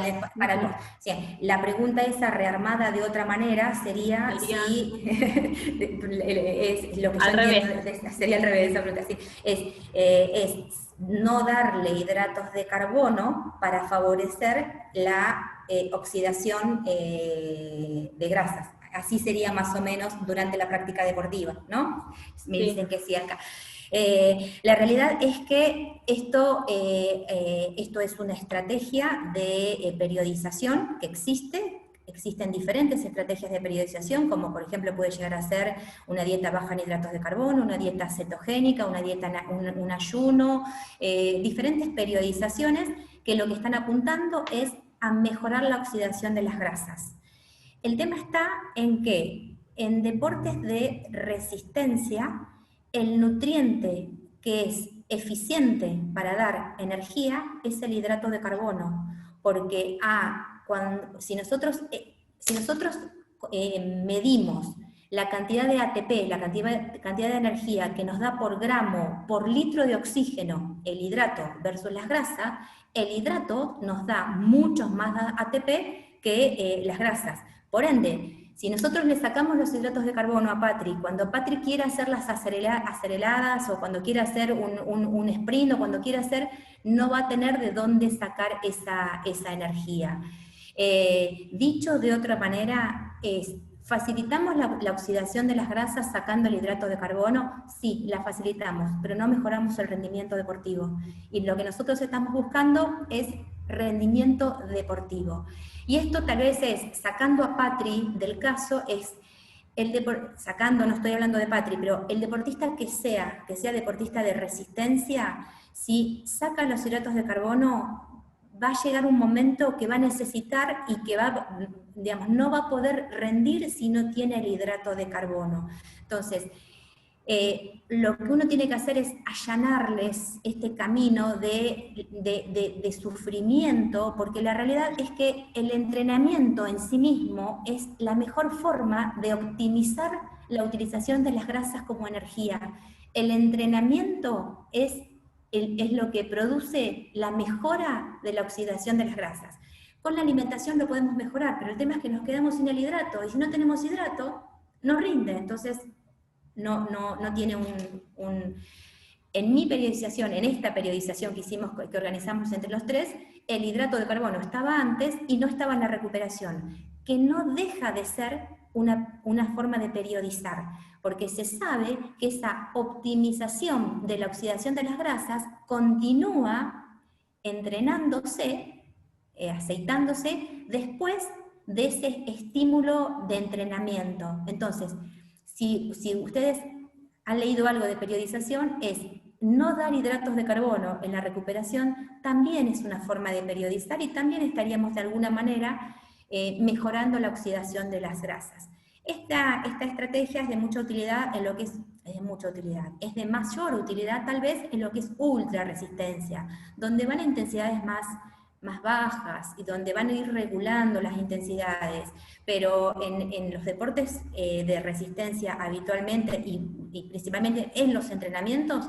Sí, la pregunta esa rearmada de otra manera sería si... es lo que al revés. Sería al revés esa pregunta, sí. Es no darle hidratos de carbono para favorecer la oxidación de grasas. Así sería más o menos durante la práctica deportiva, ¿no? Me dicen que sí acá. La realidad es que esto es una estrategia de periodización que existe. Existen diferentes estrategias de periodización, como por ejemplo puede llegar a ser una dieta baja en hidratos de carbono, una dieta cetogénica, una dieta, un ayuno, diferentes periodizaciones que lo que están apuntando es a mejorar la oxidación de las grasas. El tema está en que en deportes de resistencia, el nutriente que es eficiente para dar energía es el hidrato de carbono, porque si nosotros medimos la cantidad de ATP, la cantidad de energía que nos da por gramo, por litro de oxígeno, el hidrato versus las grasas, el hidrato nos da muchos más ATP que las grasas. Por ende, si nosotros le sacamos los hidratos de carbono a Patri, cuando Patri quiera hacer las aceleradas, o cuando quiera hacer un sprint, o cuando quiera hacer, no va a tener de dónde sacar esa energía. Dicho de otra manera, ¿facilitamos la oxidación de las grasas sacando el hidrato de carbono? Sí, la facilitamos, pero no mejoramos el rendimiento deportivo. Y lo que nosotros estamos buscando es rendimiento deportivo. Y esto tal vez es, sacando a Patri del caso, no estoy hablando de Patri, pero el deportista que sea deportista de resistencia, si saca los hidratos de carbono, va a llegar un momento que va a necesitar y que no va a poder rendir si no tiene el hidrato de carbono. Entonces, lo que uno tiene que hacer es allanarles este camino de sufrimiento, porque la realidad es que el entrenamiento en sí mismo es la mejor forma de optimizar la utilización de las grasas como energía. El entrenamiento es lo que produce la mejora de la oxidación de las grasas. Con la alimentación lo podemos mejorar, pero el tema es que nos quedamos sin el hidrato, y si no tenemos hidrato, no rinde. Entonces, no tiene en mi periodización, en esta periodización que hicimos, que organizamos entre los tres, el hidrato de carbono estaba antes y no estaba en la recuperación, que no deja de ser una forma de periodizar, porque se sabe que esa optimización de la oxidación de las grasas continúa entrenándose, aceitándose, después de ese estímulo de entrenamiento. Entonces, si ustedes han leído algo de periodización, es no dar hidratos de carbono en la recuperación, también es una forma de periodizar y también estaríamos de alguna manera mejorando la oxidación de las grasas. Esta estrategia es de mucha utilidad en lo que es de mayor utilidad tal vez en lo que es ultra resistencia, donde van a intensidades más bajas y donde van a ir regulando las intensidades, pero en los deportes de resistencia habitualmente y principalmente en los entrenamientos,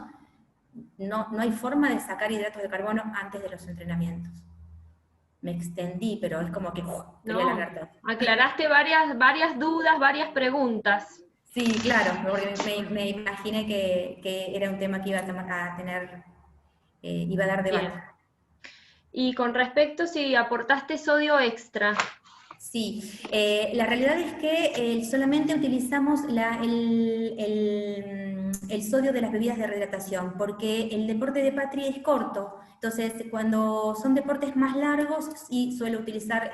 no hay forma de sacar hidratos de carbono antes de los entrenamientos. Me extendí, pero es como que quería alargar todo. Aclaraste varias dudas, varias preguntas. Sí, claro, porque me imaginé que era un tema que iba a tener, iba a dar debate. Bien. Y con respecto si aportaste sodio extra. Sí, la realidad es que solamente utilizamos el sodio de las bebidas de rehidratación, porque el deporte de Patri es corto, entonces cuando son deportes más largos sí suelo utilizar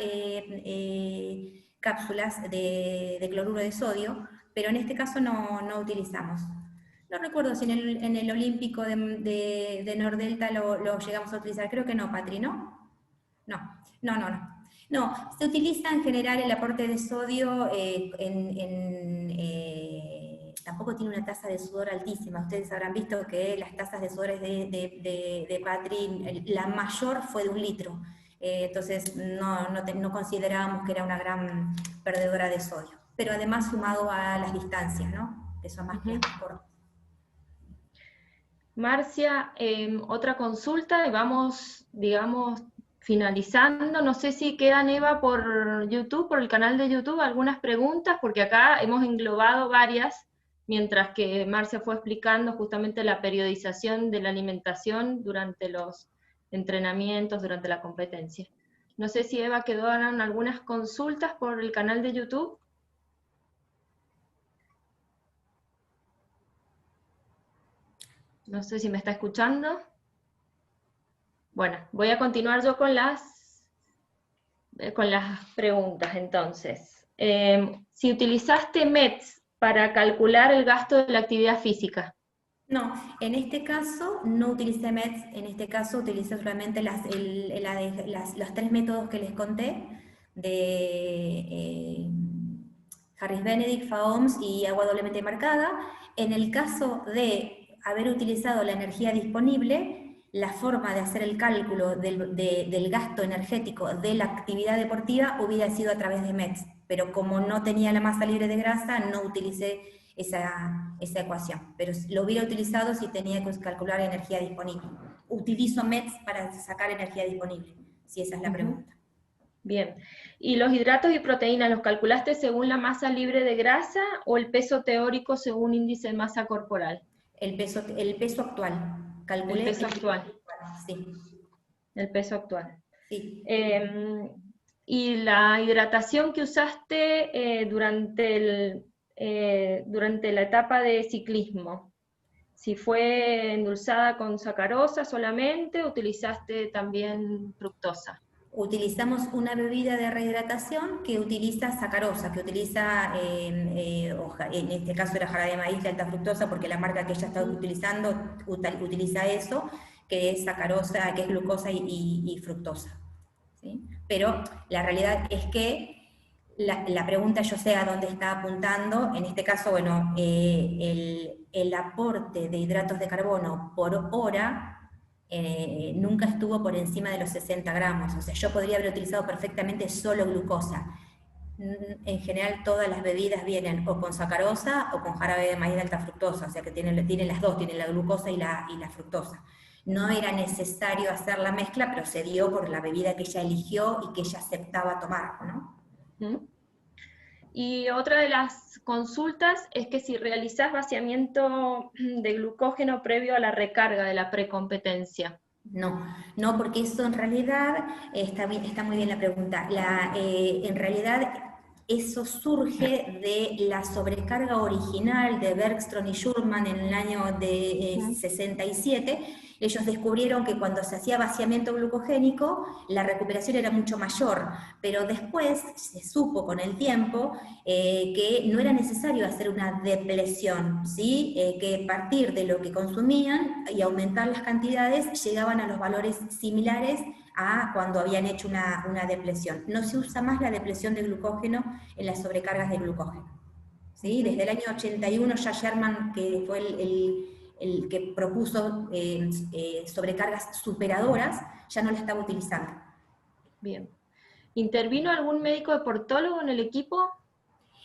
cápsulas de cloruro de sodio, pero en este caso no utilizamos. No recuerdo si en el olímpico de Nordelta lo llegamos a utilizar, creo que no, Patri, ¿no? No, se utiliza en general el aporte de sodio, tampoco tiene una tasa de sudor altísima. Ustedes habrán visto que las tasas de sudores de Patri, la mayor fue de 1 litro. Entonces no considerábamos que era una gran perdedora de sodio. Pero además sumado a las distancias, ¿no? Que son más cortas. Marcia, otra consulta y vamos, digamos, finalizando. No sé si quedan, Eva, por YouTube, por el canal de YouTube, algunas preguntas, porque acá hemos englobado varias, mientras que Marcia fue explicando justamente la periodización de la alimentación durante los entrenamientos, durante la competencia. No sé si, Eva, quedaron algunas consultas por el canal de YouTube. No sé si me está escuchando. Bueno, voy a continuar yo con las preguntas entonces. Si utilizaste METS para calcular el gasto de la actividad física. No, en este caso no utilicé METS, en este caso utilicé solamente los 3 métodos que les conté, de Harris Benedict, FAOMS y agua doblemente marcada. En el caso de haber utilizado la energía disponible, la forma de hacer el cálculo del gasto energético de la actividad deportiva hubiera sido a través de METS, pero como no tenía la masa libre de grasa, no utilicé esa ecuación, pero lo hubiera utilizado si tenía que calcular energía disponible. Utilizo METS para sacar energía disponible, si esa es la pregunta. Bien, ¿y los hidratos y proteínas los calculaste según la masa libre de grasa o el peso teórico según índice de masa corporal? El peso actual. Calculé el peso actual. Sí. El peso actual. Sí. ¿Y la hidratación que usaste durante la etapa de ciclismo? Si fue endulzada con sacarosa solamente, ¿utilizaste también fructosa? Utilizamos una bebida de rehidratación que utiliza sacarosa, que utiliza, en este caso era jarabe de maíz de alta fructosa, porque la marca que ella está utilizando utiliza eso, que es sacarosa, que es glucosa y fructosa. ¿Sí? Pero la realidad es que la pregunta yo sé a dónde está apuntando, en este caso, bueno, el aporte de hidratos de carbono por hora nunca estuvo por encima de los 60 gramos, o sea, yo podría haber utilizado perfectamente solo glucosa. En general todas las bebidas vienen o con sacarosa o con jarabe de maíz de alta fructosa, o sea que tienen las dos, tienen la glucosa y la fructosa. No era necesario hacer la mezcla, pero se dio por la bebida que ella eligió y que ella aceptaba tomar, ¿no? Y otra de las consultas es que si realizás vaciamiento de glucógeno previo a la recarga de la precompetencia. No, no, porque eso en realidad, está muy bien la pregunta, en realidad eso surge de la sobrecarga original de Bergstrom y Schurman en el año de 67. Ellos descubrieron que cuando se hacía vaciamiento glucogénico, la recuperación era mucho mayor, pero después se supo con el tiempo que no era necesario hacer una depresión, ¿sí? Que partir de lo que consumían y aumentar las cantidades llegaban a los valores similares a cuando habían hecho una depresión. No se usa más la depresión de glucógeno en las sobrecargas de glucógeno, ¿sí? Desde el año 81 ya Sherman, que fue el que propuso sobrecargas superadoras, ya no la estaba utilizando. Bien. ¿Intervino algún médico deportólogo en el equipo?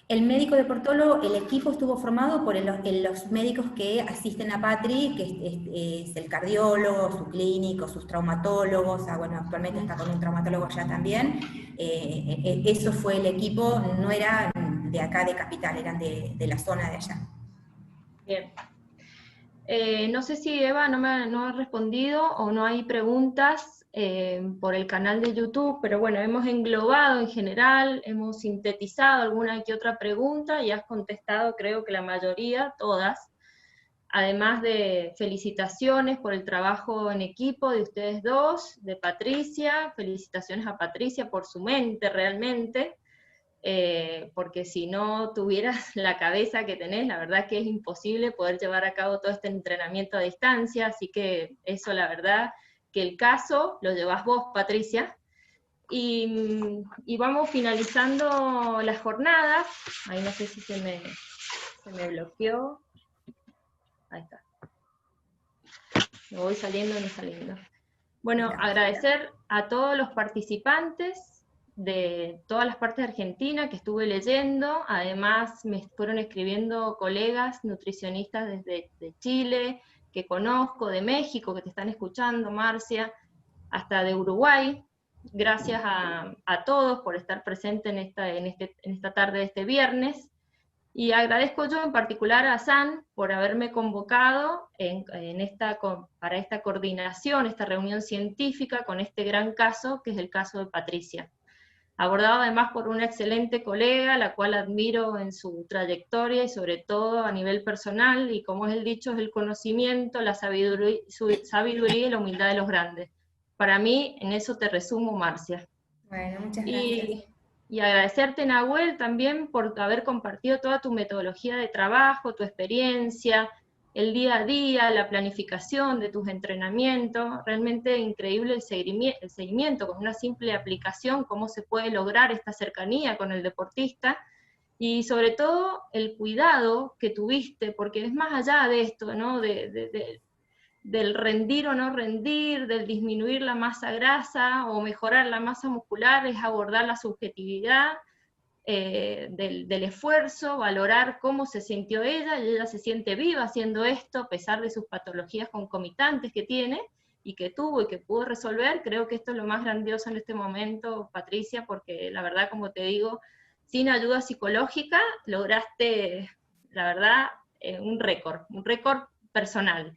El médico deportólogo, el equipo estuvo formado por los médicos que asisten a Patri, que es el cardiólogo, su clínico, sus traumatólogos, bueno, actualmente está con un traumatólogo ya también. Eso fue el equipo, no era de acá de Capital, eran de la zona de allá. Bien. No sé si Eva no ha respondido o no hay preguntas por el canal de YouTube, pero bueno, hemos englobado en general, hemos sintetizado alguna que otra pregunta y has contestado creo que la mayoría, todas, además de felicitaciones por el trabajo en equipo de ustedes dos, de Patricia, felicitaciones a Patricia por su mente realmente, porque si no tuvieras la cabeza que tenés, la verdad que es imposible poder llevar a cabo todo este entrenamiento a distancia, así que eso la verdad que el caso lo llevas vos, Patricia, y vamos finalizando las jornadas. Ahí no sé si se me bloqueó, ahí está, me voy saliendo, no saliendo. Bueno, agradecer a todos los participantes de todas las partes de Argentina que estuve leyendo, además me fueron escribiendo colegas nutricionistas desde Chile, que conozco, de México, que te están escuchando, Marcia, hasta de Uruguay. Gracias a todos por estar presentes en esta tarde de este viernes. Y agradezco yo en particular a San por haberme convocado para esta coordinación, esta reunión científica con este gran caso, que es el caso de Patricia. Abordado además por una excelente colega, la cual admiro en su trayectoria y sobre todo a nivel personal, y como es el dicho, es el conocimiento, la sabiduría y la humildad de los grandes. Para mí, en eso te resumo, Marcia. Bueno, muchas gracias. Y agradecerte, Nahuel, también por haber compartido toda tu metodología de trabajo, tu experiencia, el día a día, la planificación de tus entrenamientos. Realmente increíble el seguimiento con una simple aplicación, cómo se puede lograr esta cercanía con el deportista, y sobre todo el cuidado que tuviste, porque es más allá de esto, ¿no? Del rendir o no rendir, del disminuir la masa grasa o mejorar la masa muscular, es abordar la subjetividad del esfuerzo, valorar cómo se sintió ella, y ella se siente viva haciendo esto a pesar de sus patologías concomitantes que tiene, y que tuvo y que pudo resolver. Creo que esto es lo más grandioso en este momento, Patricia, porque la verdad, como te digo, sin ayuda psicológica lograste, la verdad, un récord personal.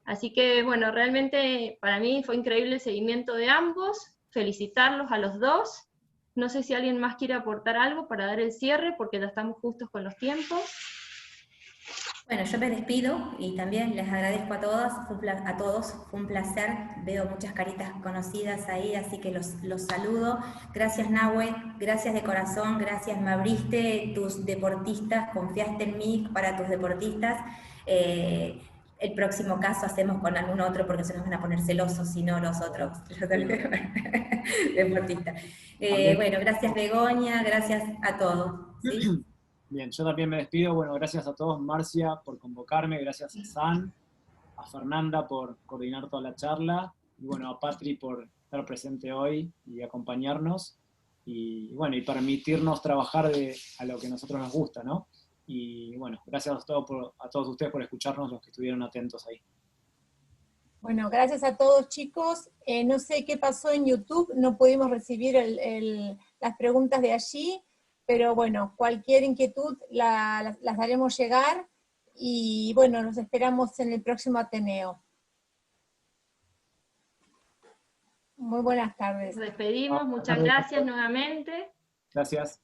Así que, bueno, realmente para mí fue increíble el seguimiento de ambos, felicitarlos a los dos. No sé si alguien más quiere aportar algo para dar el cierre, porque ya estamos justos con los tiempos. Bueno, yo me despido y también les agradezco a todos, fue un placer, veo muchas caritas conocidas ahí, así que los saludo. Gracias, Nahue, gracias de corazón, gracias, me abriste tus deportistas, confiaste en mí para tus deportistas. El próximo caso hacemos con algún otro, porque se nos van a poner celosos si no los otros deportistas. Bueno, gracias Begoña, gracias a todos. ¿Sí? Bien, yo también me despido. Bueno, gracias a todos, Marcia, por convocarme, gracias a San, a Fernanda por coordinar toda la charla, y bueno, a Patri por estar presente hoy y acompañarnos, y bueno, y permitirnos trabajar a lo que a nosotros nos gusta, ¿no? Y bueno, gracias a todos ustedes por escucharnos, los que estuvieron atentos ahí. Bueno, gracias a todos, chicos. No sé qué pasó en YouTube, no pudimos recibir las preguntas de allí. pero bueno, cualquier inquietud las haremos llegar, y bueno, nos esperamos en el próximo Ateneo. Muy buenas tardes. Nos despedimos, muchas gracias nuevamente. Gracias.